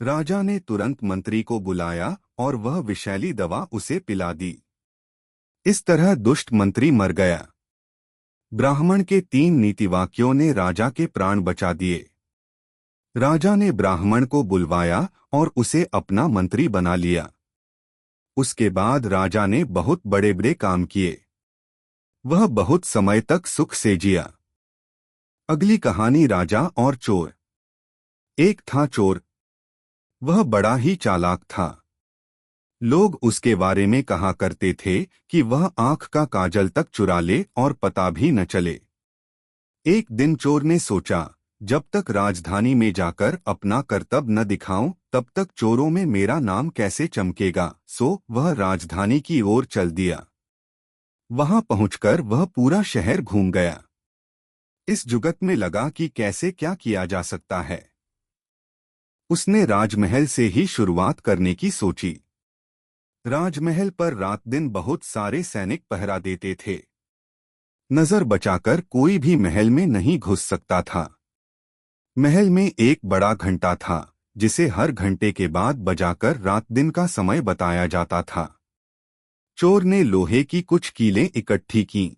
राजा ने तुरंत मंत्री को बुलाया और वह विषैली दवा उसे पिला दी। इस तरह दुष्ट मंत्री मर गया। ब्राह्मण के 3 नीतिवाक्यों ने राजा के प्राण बचा दिए। राजा ने ब्राह्मण को बुलवाया और उसे अपना मंत्री बना लिया। उसके बाद राजा ने बहुत बड़े बड़े काम किए। वह बहुत समय तक सुख से जिया। अगली कहानी, राजा और चोर। एक था चोर। वह बड़ा ही चालाक था। लोग उसके बारे में कहा करते थे कि वह आंख का काजल तक चुरा ले और पता भी न चले। एक दिन चोर ने सोचा, जब तक राजधानी में जाकर अपना करतब न दिखाऊं तब तक चोरों में मेरा नाम कैसे चमकेगा। सो वह राजधानी की ओर चल दिया। वहां पहुंचकर वह पूरा शहर घूम गया। इस जुगत में लगा कि कैसे क्या किया जा सकता है। उसने राजमहल से ही शुरुआत करने की सोची। राजमहल पर रात दिन बहुत सारे सैनिक पहरा देते थे। नजर बचाकर कोई भी महल में नहीं घुस सकता था। महल में एक बड़ा घंटा था जिसे हर घंटे के बाद बजाकर रात दिन का समय बताया जाता था। चोर ने लोहे की कुछ कीलें इकट्ठी कीं।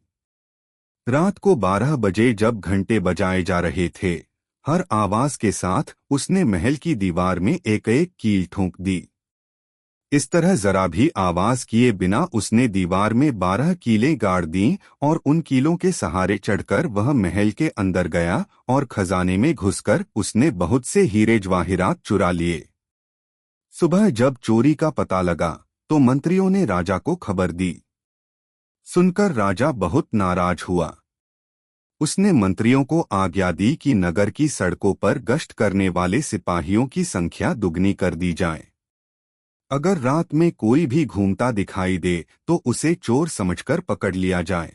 रात को 12 बजे जब घंटे बजाए जा रहे थे, हर आवाज के साथ उसने महल की दीवार में एक एक कील ठोंक दी। इस तरह जरा भी आवाज किए बिना उसने दीवार में 12 कीलें गाड़ दी और उन कीलों के सहारे चढ़कर वह महल के अंदर गया और खजाने में घुसकर उसने बहुत से हीरे जवाहिरात चुरा लिए। सुबह जब चोरी का पता लगा तो मंत्रियों ने राजा को खबर दी। सुनकर राजा बहुत नाराज हुआ। उसने मंत्रियों को आज्ञा दी कि नगर की सड़कों पर गश्त करने वाले सिपाहियों की संख्या दुगनी कर दी जाए। अगर रात में कोई भी घूमता दिखाई दे तो उसे चोर समझकर पकड़ लिया जाए।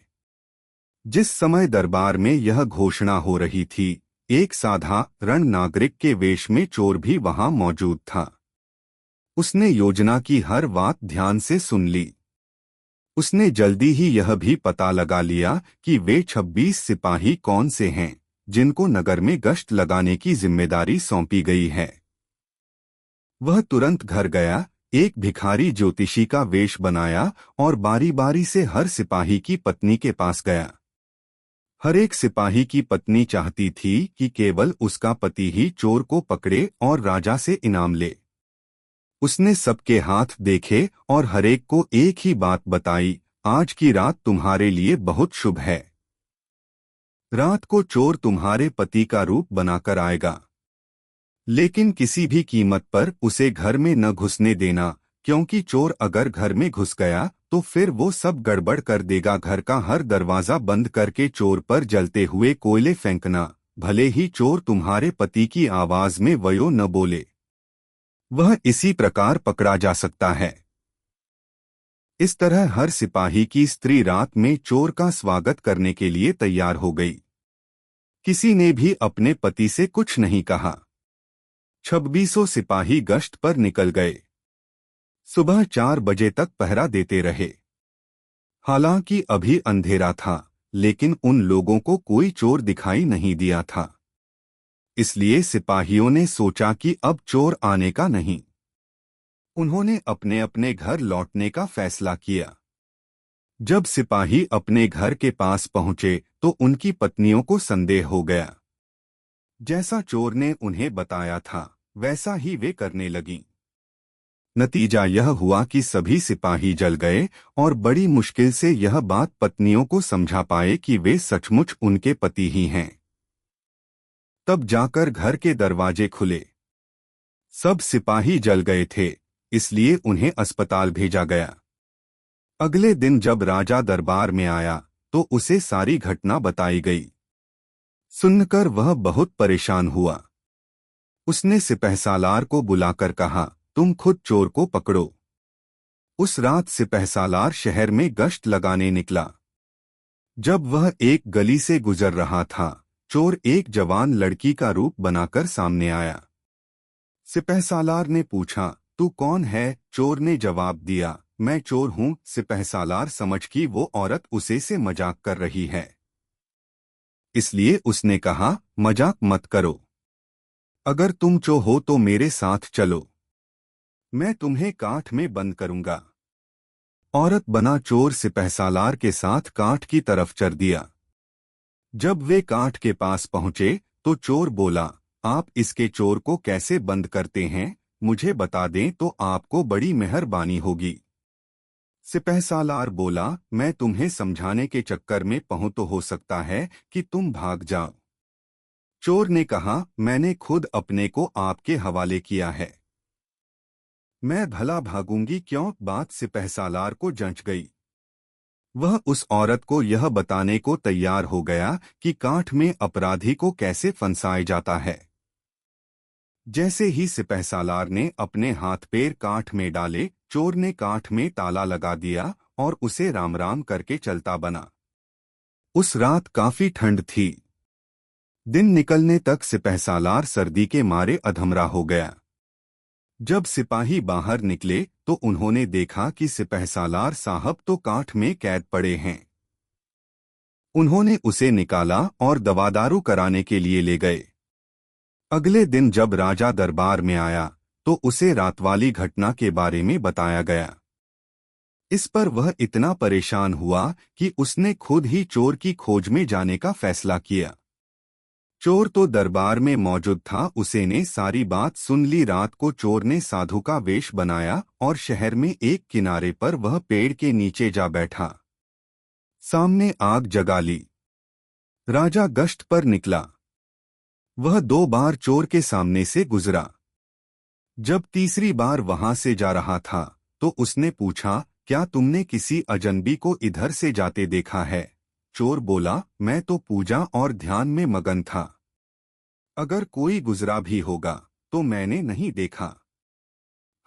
जिस समय दरबार में यह घोषणा हो रही थी, एक साधारण नागरिक के वेश में चोर भी वहां मौजूद था। उसने योजना की हर बात ध्यान से सुन ली। उसने जल्दी ही यह भी पता लगा लिया कि वे 26 सिपाही कौन से हैं जिनको नगर में गश्त लगाने की जिम्मेदारी सौंपी गई है। वह तुरंत घर गया, एक भिखारी ज्योतिषी का वेश बनाया और बारी बारी से हर सिपाही की पत्नी के पास गया। हर एक सिपाही की पत्नी चाहती थी कि केवल उसका पति ही चोर को पकड़े और राजा से इनाम ले। उसने सबके हाथ देखे और हर एक को एक ही बात बताई, आज की रात तुम्हारे लिए बहुत शुभ है। रात को चोर तुम्हारे पति का रूप बनाकर आएगा, लेकिन किसी भी कीमत पर उसे घर में न घुसने देना, क्योंकि चोर अगर घर में घुस गया तो फिर वो सब गड़बड़ कर देगा। घर का हर दरवाजा बंद करके चोर पर जलते हुए कोयले फेंकना, भले ही चोर तुम्हारे पति की आवाज में वयो न बोले। वह इसी प्रकार पकड़ा जा सकता है। इस तरह हर सिपाही की स्त्री रात में चोर का स्वागत करने के लिए तैयार हो गई। किसी ने भी अपने पति से कुछ नहीं कहा। 26 सिपाही गश्त पर निकल गए। सुबह 4 बजे तक पहरा देते रहे। हालांकि अभी अंधेरा था, लेकिन उन लोगों को कोई चोर दिखाई नहीं दिया था। इसलिए सिपाहियों ने सोचा कि अब चोर आने का नहीं। उन्होंने अपने अपने घर लौटने का फैसला किया। जब सिपाही अपने घर के पास पहुंचे तो उनकी पत्नियों को संदेह हो गया। जैसा चोर ने उन्हें बताया था वैसा ही वे करने लगीं। नतीजा यह हुआ कि सभी सिपाही जल गए और बड़ी मुश्किल से यह बात पत्नियों को समझा पाए कि वे सचमुच उनके पति ही हैं। तब जाकर घर के दरवाजे खुले। सब सिपाही जल गए थे, इसलिए उन्हें अस्पताल भेजा गया। अगले दिन जब राजा दरबार में आया तो उसे सारी घटना बताई गई। सुनकर वह बहुत परेशान हुआ। उसने सिपहसालार को बुलाकर कहा, तुम खुद चोर को पकड़ो। उस रात सिपहसालार शहर में गश्त लगाने निकला। जब वह एक गली से गुजर रहा था, चोर एक जवान लड़की का रूप बनाकर सामने आया। सिपहसालार ने पूछा, तू कौन है? चोर ने जवाब दिया, मैं चोर हूँ। सिपहसालार समझ कि वो औरत उसे से मजाक कर रही है, इसलिए उसने कहा, मजाक मत करो। अगर तुम चोर हो तो मेरे साथ चलो, मैं तुम्हें काठ में बंद करूंगा। औरत बना चोर सिपहसालार के साथ काठ की तरफ चल दिया। जब वे काठ के पास पहुंचे तो चोर बोला, आप इसके चोर को कैसे बंद करते हैं? मुझे बता दें तो आपको बड़ी मेहरबानी होगी। सिपहसालार बोला, मैं तुम्हें समझाने के चक्कर में पहुं तो हो सकता है कि तुम भाग जाओ। चोर ने कहा, मैंने खुद अपने को आपके हवाले किया है, मैं भला भागूंगी क्यों? बात सिपहसालार को जंच गई। वह उस औरत को यह बताने को तैयार हो गया कि काठ में अपराधी को कैसे फंसाया जाता है। जैसे ही सिपहसालार ने अपने हाथ पैर काठ में डाले, चोर ने काठ में ताला लगा दिया और उसे राम राम करके चलता बना। उस रात काफी ठंड थी। दिन निकलने तक सिपहसालार सर्दी के मारे अधमरा हो गया। जब सिपाही बाहर निकले तो उन्होंने देखा कि सिपहसालार साहब तो काठ में कैद पड़े हैं। उन्होंने उसे निकाला और दवादारू कराने के लिए ले गए। अगले दिन जब राजा दरबार में आया तो उसे रात वाली घटना के बारे में बताया गया। इस पर वह इतना परेशान हुआ कि उसने खुद ही चोर की खोज में जाने का फैसला किया। चोर तो दरबार में मौजूद था। उसे ने सारी बात सुन ली। रात को चोर ने साधु का वेश बनाया और शहर में एक किनारे पर वह पेड़ के नीचे जा बैठा। सामने आग जगा ली। राजा गश्त पर निकला। वह 2 बार चोर के सामने से गुजरा। जब तीसरी बार वहां से जा रहा था तो उसने पूछा, क्या तुमने किसी अजनबी को इधर से जाते देखा है? चोर बोला, मैं तो पूजा और ध्यान में मगन था। अगर कोई गुजरा भी होगा तो मैंने नहीं देखा।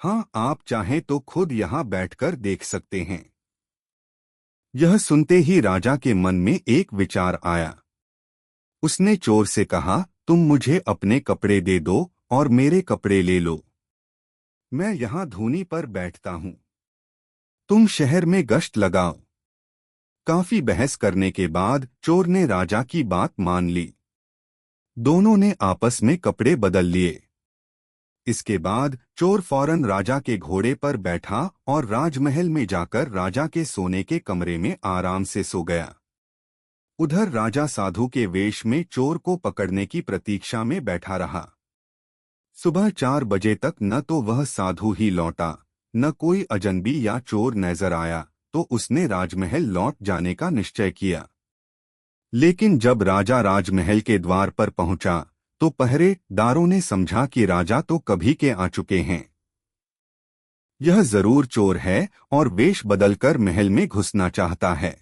हाँ, आप चाहें तो खुद यहाँ बैठकर देख सकते हैं। यह सुनते ही राजा के मन में एक विचार आया। उसने चोर से कहा, तुम मुझे अपने कपड़े दे दो और मेरे कपड़े ले लो। मैं यहाँ धूनी पर बैठता हूँ। तुम शहर में गश्त लगाओ। काफी बहस करने के बाद चोर ने राजा की बात मान ली। दोनों ने आपस में कपड़े बदल लिए। इसके बाद चोर फौरन राजा के घोड़े पर बैठा और राजमहल में जाकर राजा के सोने के कमरे में आराम से सो गया। उधर राजा साधु के वेश में चोर को पकड़ने की प्रतीक्षा में बैठा रहा। सुबह 4 बजे तक न तो वह साधु ही लौटा, न कोई अजनबी या चोर नजर आया, तो उसने राजमहल लौट जाने का निश्चय किया। लेकिन जब राजा राजमहल के द्वार पर पहुंचा तो पहरेदारों ने समझा कि राजा तो कभी के आ चुके हैं। यह जरूर चोर है और वेश बदलकर महल में घुसना चाहता है।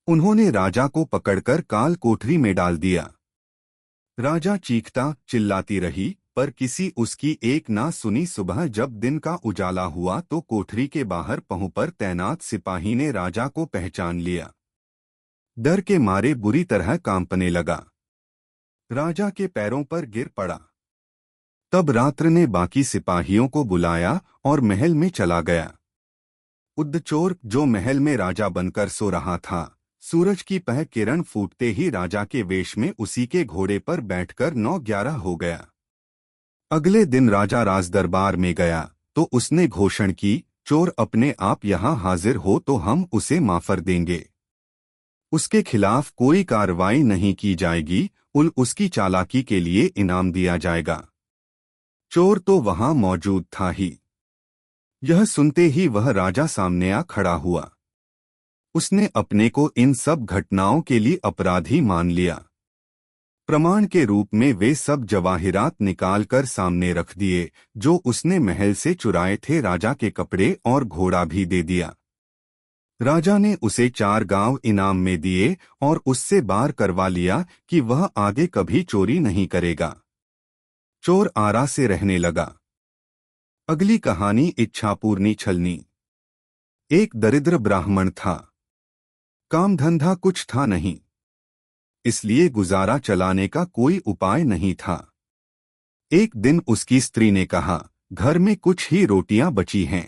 उन्होंने राजा को पकड़कर काल कोठरी में डाल दिया। राजा चीखता चिल्लाती रही पर किसी उसकी एक ना सुनी। सुबह जब दिन का उजाला हुआ तो कोठरी के बाहर पहुं पर तैनात सिपाही ने राजा को पहचान लिया। डर के मारे बुरी तरह कांपने लगा। राजा के पैरों पर गिर पड़ा। तब रात्र ने बाकी सिपाहियों को बुलाया और महल में चला गया। उद्दचोर जो महल में राजा बनकर सो रहा था, सूरज की पह किरण फूटते ही राजा के वेश में उसी के घोड़े पर बैठकर 9-11 हो गया। अगले दिन राजा राजदरबार में गया तो उसने घोषणा की, चोर अपने आप यहाँ हाजिर हो तो हम उसे माफर देंगे। उसके खिलाफ कोई कार्रवाई नहीं की जाएगी, उसकी चालाकी के लिए इनाम दिया जाएगा। चोर तो वहां मौजूद था ही। यह सुनते ही वह राजा सामने आ खड़ा हुआ। उसने अपने को इन सब घटनाओं के लिए अपराधी मान लिया। प्रमाण के रूप में वे सब जवाहिरात निकालकर सामने रख दिए जो उसने महल से चुराए थे। राजा के कपड़े और घोड़ा भी दे दिया। राजा ने उसे 4 गांव इनाम में दिए और उससे बार करवा लिया कि वह आगे कभी चोरी नहीं करेगा। चोर आरा से रहने लगा। अगली कहानी इच्छापूर्णी छलनी। एक दरिद्र ब्राह्मण था। काम धंधा कुछ था नहीं, इसलिए गुजारा चलाने का कोई उपाय नहीं था। एक दिन उसकी स्त्री ने कहा, घर में कुछ ही रोटियां बची हैं।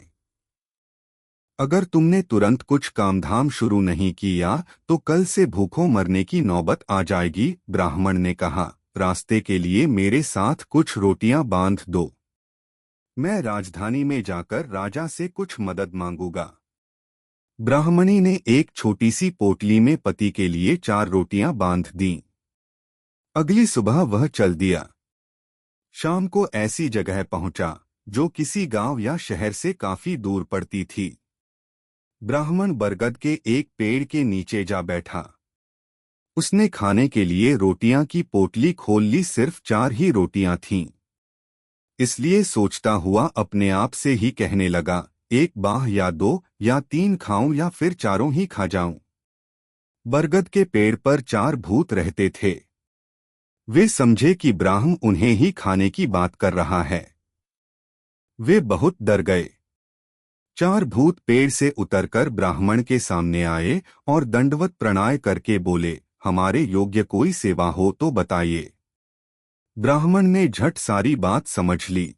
अगर तुमने तुरंत कुछ कामधाम शुरू नहीं किया तो कल से भूखों मरने की नौबत आ जाएगी। ब्राह्मण ने कहा, रास्ते के लिए मेरे साथ कुछ रोटियां बांध दो। मैं राजधानी में जाकर राजा से कुछ मदद मांगूंगा। ब्राह्मणी ने एक छोटी सी पोटली में पति के लिए 4 रोटियां बांध दीं। अगली सुबह वह चल दिया। शाम को ऐसी जगह पहुंचा जो किसी गांव या शहर से काफी दूर पड़ती थी। ब्राह्मण बरगद के एक पेड़ के नीचे जा बैठा। उसने खाने के लिए रोटियां की पोटली खोल ली। सिर्फ 4 ही रोटियां थीं। इसलिए सोचता हुआ अपने आप से ही कहने लगा, एक बाह या 2 या 3 खाऊं या फिर चारों ही खा जाऊं। बरगद के पेड़ पर 4 भूत रहते थे। वे समझे कि ब्राह्मण उन्हें ही खाने की बात कर रहा है। वे बहुत डर गए। 4 भूत पेड़ से उतरकर ब्राह्मण के सामने आए और दंडवत प्रणाम करके बोले, हमारे योग्य कोई सेवा हो तो बताइए। ब्राह्मण ने झट सारी बात समझ ली।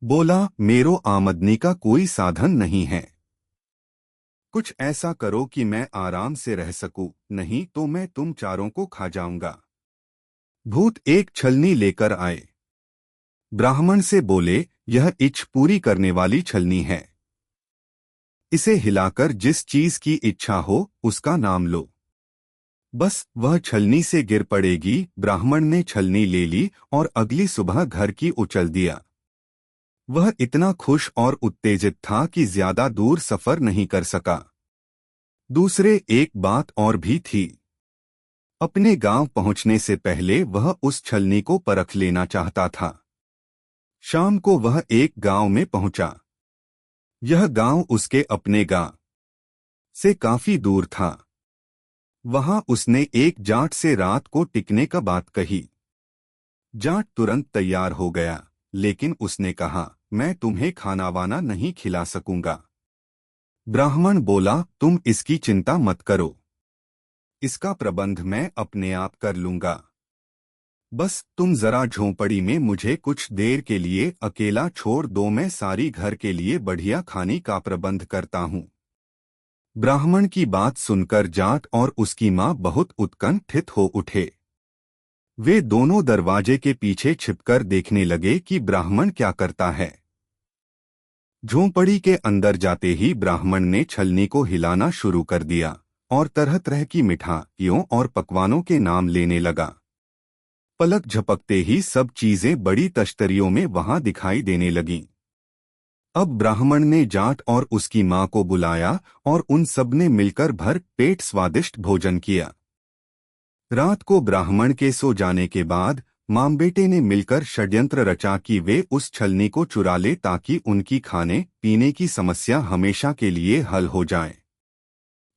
बोला, मेरो आमदनी का कोई साधन नहीं है। कुछ ऐसा करो कि मैं आराम से रह सकूं, नहीं तो मैं तुम चारों को खा जाऊंगा। भूत एक छलनी लेकर आए। ब्राह्मण से बोले, यह इच्छ पूरी करने वाली छलनी है। इसे हिलाकर जिस चीज की इच्छा हो उसका नाम लो। बस वह छलनी से गिर पड़ेगी। ब्राह्मण ने छलनी ले ली और अगली सुबह घर की उचल दिया। वह इतना खुश और उत्तेजित था कि ज्यादा दूर सफर नहीं कर सका। दूसरे एक बात और भी थी। अपने गांव पहुंचने से पहले वह उस छलनी को परख लेना चाहता था। शाम को वह एक गांव में पहुंचा। यह गांव उसके अपने गांव से काफी दूर था। वहां उसने एक जाट से रात को टिकने का बात कही। जाट तुरंत तैयार हो गया, लेकिन उसने कहा, मैं तुम्हें खाना वाना नहीं खिला सकूंगा। ब्राह्मण बोला, तुम इसकी चिंता मत करो, इसका प्रबंध मैं अपने आप कर लूंगा। बस तुम जरा झोंपड़ी में मुझे कुछ देर के लिए अकेला छोड़ दो, मैं सारी घर के लिए बढ़िया खाने का प्रबंध करता हूँ। ब्राह्मण की बात सुनकर जाट और उसकी माँ बहुत उत्कंठित हो उठे। वे दोनों दरवाजे के पीछे छिपकर देखने लगे कि ब्राह्मण क्या करता है। झोंपड़ी के अंदर जाते ही ब्राह्मण ने छलनी को हिलाना शुरू कर दिया और तरह तरह की मिठाइयों और पकवानों के नाम लेने लगा। पलक झपकते ही सब चीजें बड़ी तश्तरियों में वहां दिखाई देने लगीं। अब ब्राह्मण ने जाट और उसकी मां को बुलाया और उन सब ने मिलकर भर पेट स्वादिष्ट भोजन किया। रात को ब्राह्मण के सो जाने के बाद मां बेटे ने मिलकर षड्यंत्र रचा कि वे उस छलनी को चुरा ले ताकि उनकी खाने पीने की समस्या हमेशा के लिए हल हो जाए।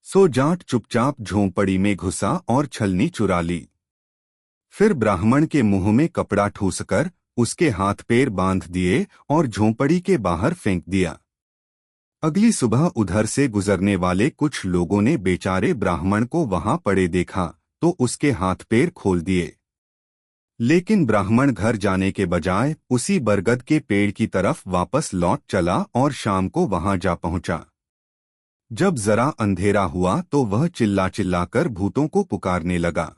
सो जाट चुपचाप झोंपड़ी में घुसा और छलनी चुरा ली। फिर ब्राह्मण के मुंह में कपड़ा ठूसकर उसके हाथ पैर बांध दिए और झोंपड़ी के बाहर फेंक दिया। अगली सुबह उधर से गुजरने वाले कुछ लोगों ने बेचारे ब्राह्मण को वहां पड़े देखा तो उसके हाथ पैर खोल दिए। लेकिन ब्राह्मण घर जाने के बजाय उसी बरगद के पेड़ की तरफ वापस लौट चला और शाम को वहां जा पहुंचा। जब जरा अंधेरा हुआ तो वह चिल्ला चिल्लाकर भूतों को पुकारने लगा।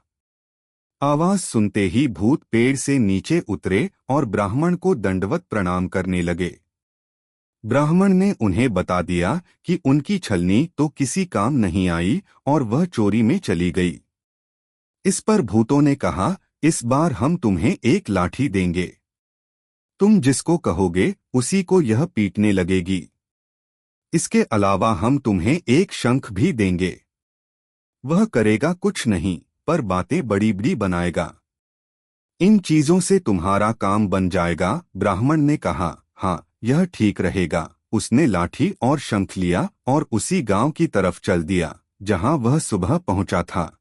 आवाज सुनते ही भूत पेड़ से नीचे उतरे और ब्राह्मण को दंडवत प्रणाम करने लगे। ब्राह्मण ने उन्हें बता दिया कि उनकी छलनी तो किसी काम नहीं आई और वह चोरी में चली गई। इस पर भूतों ने कहा, इस बार हम तुम्हें एक लाठी देंगे। तुम जिसको कहोगे उसी को यह पीटने लगेगी। इसके अलावा हम तुम्हें एक शंख भी देंगे। वह करेगा कुछ नहीं, पर बातें बड़ी बड़ी बनाएगा। इन चीजों से तुम्हारा काम बन जाएगा। ब्राह्मण ने कहा, हाँ, यह ठीक रहेगा। उसने लाठी और शंख लिया और उसी गांव की तरफ चल दिया जहां वह सुबह पहुंचा था।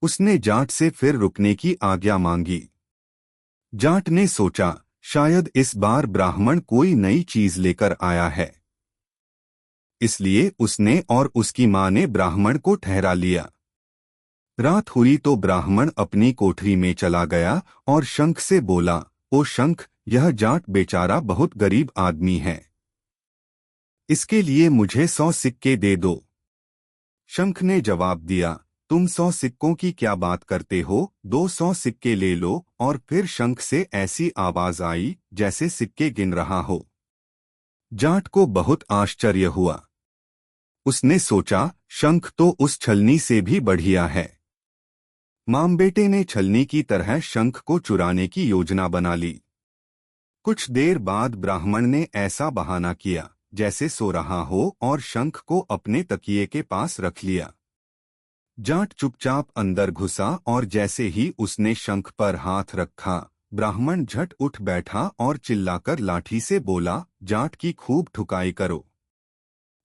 उसने जाट से फिर रुकने की आज्ञा मांगी। जाट ने सोचा, शायद इस बार ब्राह्मण कोई नई चीज लेकर आया है, इसलिए उसने और उसकी मां ने ब्राह्मण को ठहरा लिया। रात हुई तो ब्राह्मण अपनी कोठरी में चला गया और शंख से बोला, ओ शंख, यह जाट बेचारा बहुत गरीब आदमी है, इसके लिए मुझे 100 सिक्के दे दो। शंख ने जवाब दिया, तुम 100 सिक्कों की क्या बात करते हो, 200 सिक्के ले लो। और फिर शंख से ऐसी आवाज आई जैसे सिक्के गिन रहा हो। जाट को बहुत आश्चर्य हुआ। उसने सोचा, शंख तो उस छलनी से भी बढ़िया है। माम बेटे ने छलनी की तरह शंख को चुराने की योजना बना ली। कुछ देर बाद ब्राह्मण ने ऐसा बहाना किया जैसे सो रहा हो और शंख को अपने तकिए के पास रख लिया। जाट चुपचाप अंदर घुसा और जैसे ही उसने शंख पर हाथ रखा, ब्राह्मण झट उठ बैठा और चिल्लाकर लाठी से बोला, जाट की खूब ठुकाई करो।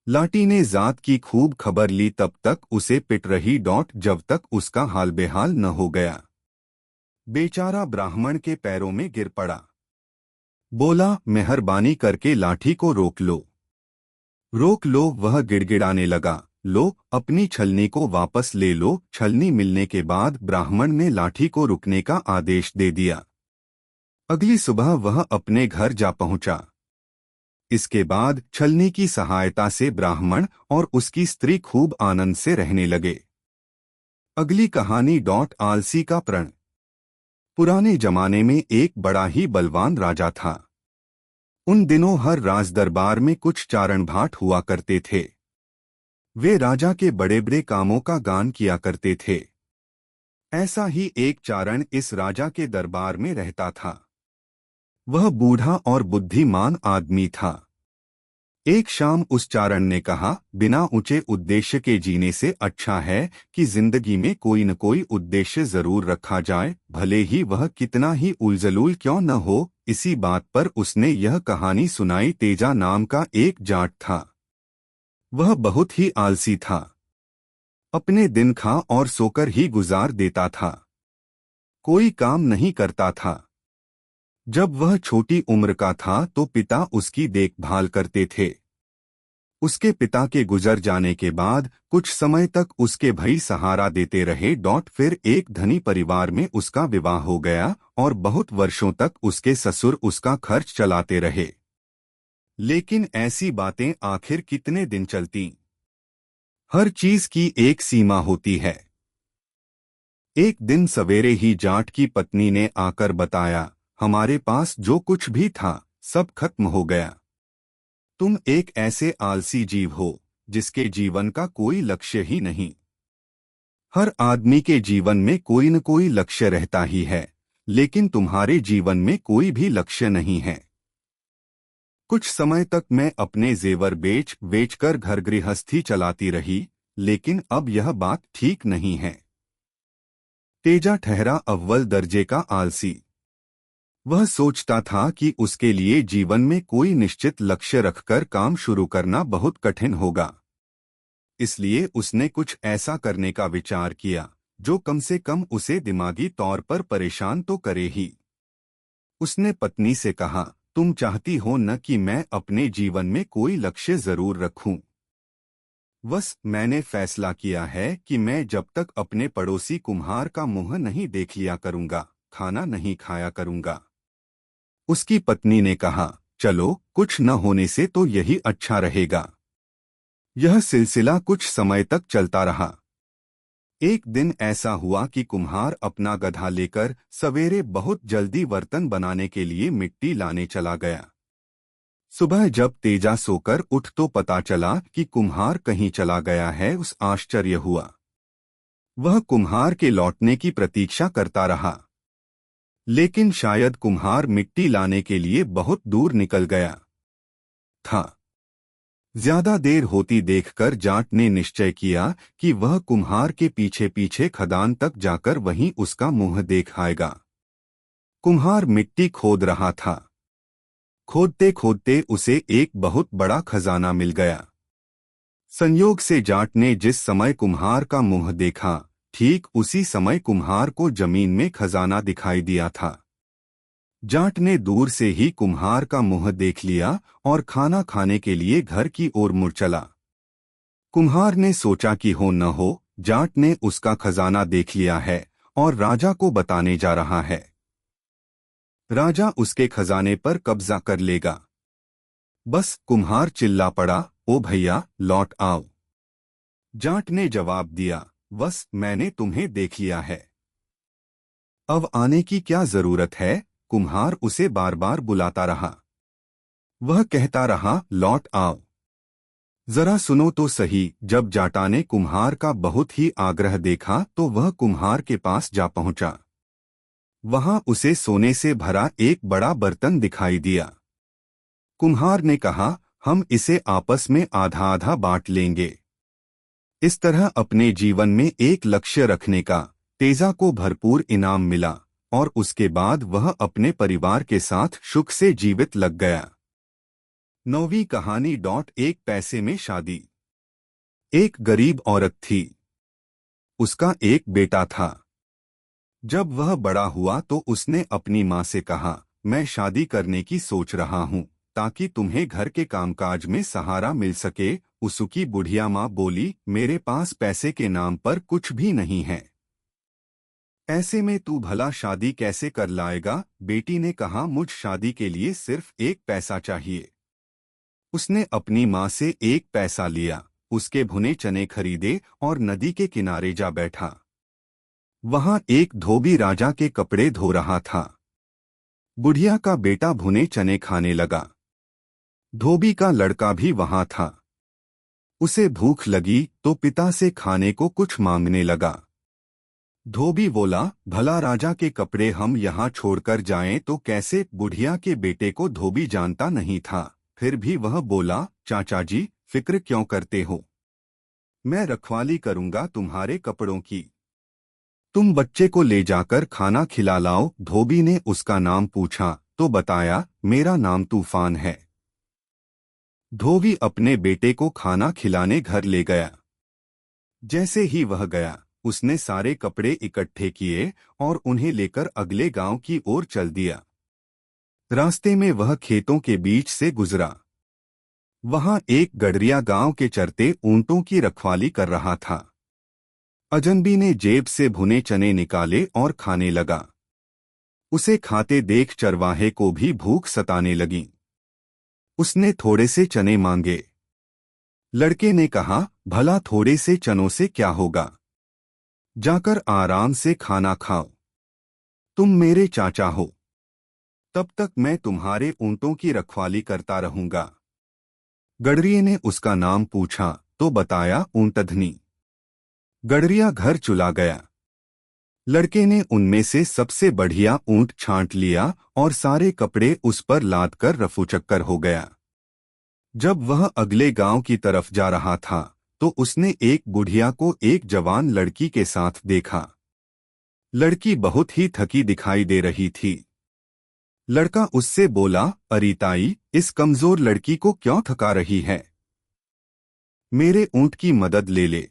लाठी ने जाट की खूब खबर ली, तब तक उसे पिट रही जब तक उसका हाल बेहाल न हो गया। बेचारा ब्राह्मण के पैरों में गिर पड़ा। बोला, मेहरबानी करके लाठी को रोक लो, रोक लो। वह गिड़गिड़ाने लगा, लो, अपनी छलनी को वापस ले लो। छलनी मिलने के बाद ब्राह्मण ने लाठी को रुकने का आदेश दे दिया। अगली सुबह वह अपने घर जा पहुंचा। इसके बाद छलनी की सहायता से ब्राह्मण और उसकी स्त्री खूब आनंद से रहने लगे। अगली कहानी आलसी का प्रण। पुराने जमाने में एक बड़ा ही बलवान राजा था। उन दिनों हर राज दरबार में कुछ चारण भाट हुआ करते थे। वे राजा के बड़े बड़े कामों का गान किया करते थे। ऐसा ही एक चारण इस राजा के दरबार में रहता था। वह बूढ़ा और बुद्धिमान आदमी था। एक शाम उस चारण ने कहा, बिना ऊंचे उद्देश्य के जीने से अच्छा है कि जिंदगी में कोई न कोई उद्देश्य जरूर रखा जाए, भले ही वह कितना ही उलझुल क्यों न हो। इसी बात पर उसने यह कहानी सुनाई। तेजा नाम का एक जाट था। वह बहुत ही आलसी था। अपने दिन खा और सोकर ही गुजार देता था। कोई काम नहीं करता था। जब वह छोटी उम्र का था तो पिता उसकी देखभाल करते थे। उसके पिता के गुजर जाने के बाद कुछ समय तक उसके भाई सहारा देते रहे। फिर एक धनी परिवार में उसका विवाह हो गया और बहुत वर्षों तक उसके ससुर उसका खर्च चलाते रहे। लेकिन ऐसी बातें आखिर कितने दिन चलती। हर चीज की एक सीमा होती है। एक दिन सवेरे ही जाट की पत्नी ने आकर बताया, हमारे पास जो कुछ भी था सब खत्म हो गया। तुम एक ऐसे आलसी जीव हो जिसके जीवन का कोई लक्ष्य ही नहीं। हर आदमी के जीवन में कोई न कोई लक्ष्य रहता ही है, लेकिन तुम्हारे जीवन में कोई भी लक्ष्य नहीं है। कुछ समय तक मैं अपने जेवर बेचकर घर गृहस्थी चलाती रही, लेकिन अब यह बात ठीक नहीं है। तेजा ठहरा अव्वल दर्जे का आलसी। वह सोचता था कि उसके लिए जीवन में कोई निश्चित लक्ष्य रखकर काम शुरू करना बहुत कठिन होगा। इसलिए उसने कुछ ऐसा करने का विचार किया जो कम से कम उसे दिमागी तौर पर परेशान तो करे ही। उसने पत्नी से कहा, तुम चाहती हो न कि मैं अपने जीवन में कोई लक्ष्य जरूर रखूं। बस मैंने फैसला किया है कि मैं जब तक अपने पड़ोसी कुम्हार का मुंह नहीं देख लिया करूंगा, खाना नहीं खाया करूंगा। उसकी पत्नी ने कहा, चलो कुछ न होने से तो यही अच्छा रहेगा। यह सिलसिला कुछ समय तक चलता रहा। एक दिन ऐसा हुआ कि कुम्हार अपना गधा लेकर सवेरे बहुत जल्दी बर्तन बनाने के लिए मिट्टी लाने चला गया। सुबह जब तेजा सोकर उठ तो पता चला कि कुम्हार कहीं चला गया है। उस आश्चर्य हुआ। वह कुम्हार के लौटने की प्रतीक्षा करता रहा, लेकिन शायद कुम्हार मिट्टी लाने के लिए बहुत दूर निकल गया था। ज्यादा देर होती देखकर जाट ने निश्चय किया कि वह कुम्हार के पीछे पीछे खदान तक जाकर वहीं उसका मुंह देख आएगा। कुम्हार मिट्टी खोद रहा था। खोदते खोदते उसे एक बहुत बड़ा खजाना मिल गया। संयोग से जाट ने जिस समय कुम्हार का मुंह देखा, ठीक उसी समय कुम्हार को जमीन में खजाना दिखाई दिया था। जाट ने दूर से ही कुम्हार का मुंह देख लिया और खाना खाने के लिए घर की ओर मुड़ चला। कुम्हार ने सोचा कि हो न हो जाट ने उसका खजाना देख लिया है और राजा को बताने जा रहा है। राजा उसके खजाने पर कब्जा कर लेगा। बस कुम्हार चिल्ला पड़ा, ओ भैया लौट आओ। जाट ने जवाब दिया, बस मैंने तुम्हें देख लिया है, अब आने की क्या जरूरत है। कुम्हार उसे बार बार बुलाता रहा। वह कहता रहा, लौट आओ, जरा सुनो तो सही। जब जाटा ने कुम्हार का बहुत ही आग्रह देखा तो वह कुम्हार के पास जा पहुंचा। वहां उसे सोने से भरा एक बड़ा बर्तन दिखाई दिया। कुम्हार ने कहा, हम इसे आपस में आधा आधा बांट लेंगे। इस तरह अपने जीवन में एक लक्ष्य रखने का तेजा को भरपूर इनाम मिला और उसके बाद वह अपने परिवार के साथ सुख से जीवित लग गया। 9वीं कहानी। एक पैसे में शादी। एक गरीब औरत थी। उसका एक बेटा था। जब वह बड़ा हुआ तो उसने अपनी माँ से कहा, मैं शादी करने की सोच रहा हूँ ताकि तुम्हें घर के कामकाज में सहारा मिल सके। उसकी बुढ़िया माँ बोली, मेरे पास पैसे के नाम पर कुछ भी नहीं है, ऐसे में तू भला शादी कैसे कर लाएगा। बेटी ने कहा, मुझ शादी के लिए सिर्फ एक पैसा चाहिए। उसने अपनी माँ से एक पैसा लिया, उसके भुने चने खरीदे और नदी के किनारे जा बैठा। वहां एक धोबी राजा के कपड़े धो रहा था। बुढ़िया का बेटा भुने चने खाने लगा। धोबी का लड़का भी वहां था। उसे भूख लगी तो पिता से खाने को कुछ मांगने लगा। धोबी बोला, भला राजा के कपड़े हम यहाँ छोड़कर जाएं तो कैसे? बुढ़िया के बेटे को धोबी जानता नहीं था, फिर भी वह बोला, चाचा जी फिक्र क्यों करते हो, मैं रखवाली करूंगा तुम्हारे कपड़ों की। तुम बच्चे को ले जाकर खाना खिला लाओ। धोबी ने उसका नाम पूछा तो बताया, मेरा नाम तूफान है। धोबी अपने बेटे को खाना खिलाने घर ले गया। जैसे ही वह गया, उसने सारे कपड़े इकट्ठे किए और उन्हें लेकर अगले गांव की ओर चल दिया। रास्ते में वह खेतों के बीच से गुजरा। वहां एक गडरिया गांव के चरते ऊंटों की रखवाली कर रहा था। अजनबी ने जेब से भुने चने निकाले और खाने लगा। उसे खाते देख चरवाहे को भी भूख सताने लगी। उसने थोड़े से चने मांगे। लड़के ने कहा, भला थोड़े से चनों से क्या होगा, जाकर आराम से खाना खाओ। तुम मेरे चाचा हो, तब तक मैं तुम्हारे ऊंटों की रखवाली करता रहूंगा। गडरिये ने उसका नाम पूछा तो बताया, ऊंटधनी। गडरिया घर चला गया। लड़के ने उनमें से सबसे बढ़िया ऊंट छांट लिया और सारे कपड़े उस पर लाद कर रफूचक्कर हो गया। जब वह अगले गांव की तरफ जा रहा था तो उसने एक बुढ़िया को एक जवान लड़की के साथ देखा। लड़की बहुत ही थकी दिखाई दे रही थी। लड़का उससे बोला, अरे ताई, इस कमजोर लड़की को क्यों थका रही है, मेरे ऊंट की मदद ले ले।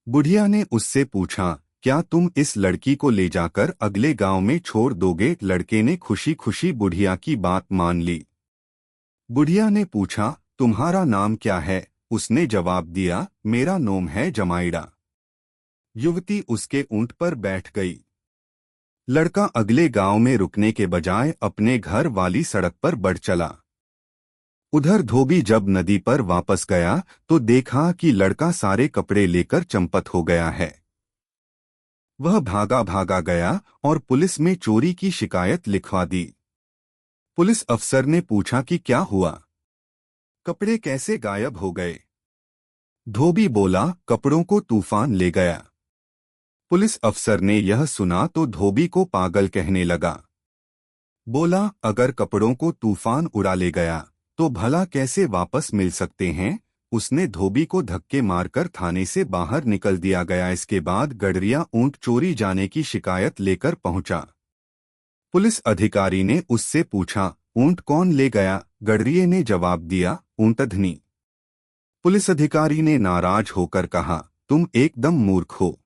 बुढ़िया ने उससे पूछा, क्या तुम इस लड़की को ले जाकर अगले गांव में छोड़ दोगे? लड़के ने खुशी खुशी बुढ़िया की बात मान ली। बुढ़िया ने पूछा, तुम्हारा नाम क्या है? उसने जवाब दिया, मेरा नाम है जमाइड़ा। युवती उसके ऊंट पर बैठ गई। लड़का अगले गांव में रुकने के बजाय अपने घर वाली सड़क पर बढ़ चला। उधर धोबी जब नदी पर वापस गया तो देखा कि लड़का सारे कपड़े लेकर चंपत हो गया है। वह भागा भागा गया और पुलिस में चोरी की शिकायत लिखवा दी। पुलिस अफसर ने पूछा कि क्या हुआ, कपड़े कैसे गायब हो गए? धोबी बोला, कपड़ों को तूफान ले गया। पुलिस अफसर ने यह सुना तो धोबी को पागल कहने लगा। बोला, अगर कपड़ों को तूफान उड़ा ले गया तो भला कैसे वापस मिल सकते हैं? उसने धोबी को धक्के मारकर थाने से बाहर निकल दिया गया। इसके बाद गडरिया ऊंट चोरी जाने की शिकायत लेकर पहुंचा। पुलिस अधिकारी ने उससे पूछा, ऊंट कौन ले गया? गडरिये ने जवाब दिया, ऊंटधनी। पुलिस अधिकारी ने नाराज होकर कहा, तुम एकदम मूर्ख हो।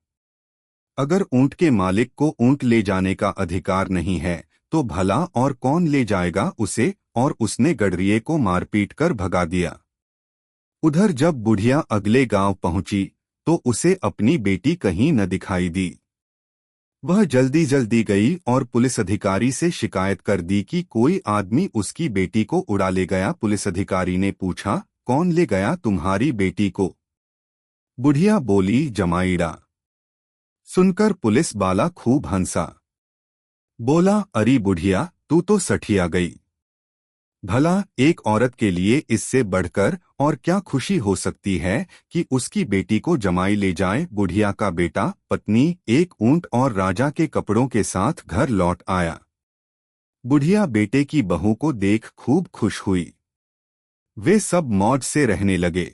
अगर ऊंट के मालिक को ऊंट ले जाने का अधिकार नहीं है तो भला और कौन ले जाएगा उसे? और उसने गडरिये को मारपीट कर भगा दिया। उधर जब बुढ़िया अगले गांव पहुंची तो उसे अपनी बेटी कहीं न दिखाई दी। वह जल्दी जल्दी गई और पुलिस अधिकारी से शिकायत कर दी कि कोई आदमी उसकी बेटी को उड़ा ले गया। पुलिस अधिकारी ने पूछा, कौन ले गया तुम्हारी बेटी को? बुढ़िया बोली, जमाइड़ा। सुनकर पुलिस वाला खूब हंसा। बोला, अरे बुढ़िया, तू तो सठिया गई। भला एक औरत के लिए इससे बढ़कर और क्या खुशी हो सकती है कि उसकी बेटी को जमाई ले जाए। बुढ़िया का बेटा, पत्नी, एक ऊंट और राजा के कपड़ों के साथ घर लौट आया। बुढ़िया बेटे की बहू को देख खूब खुश हुई। वे सब मौज से रहने लगे।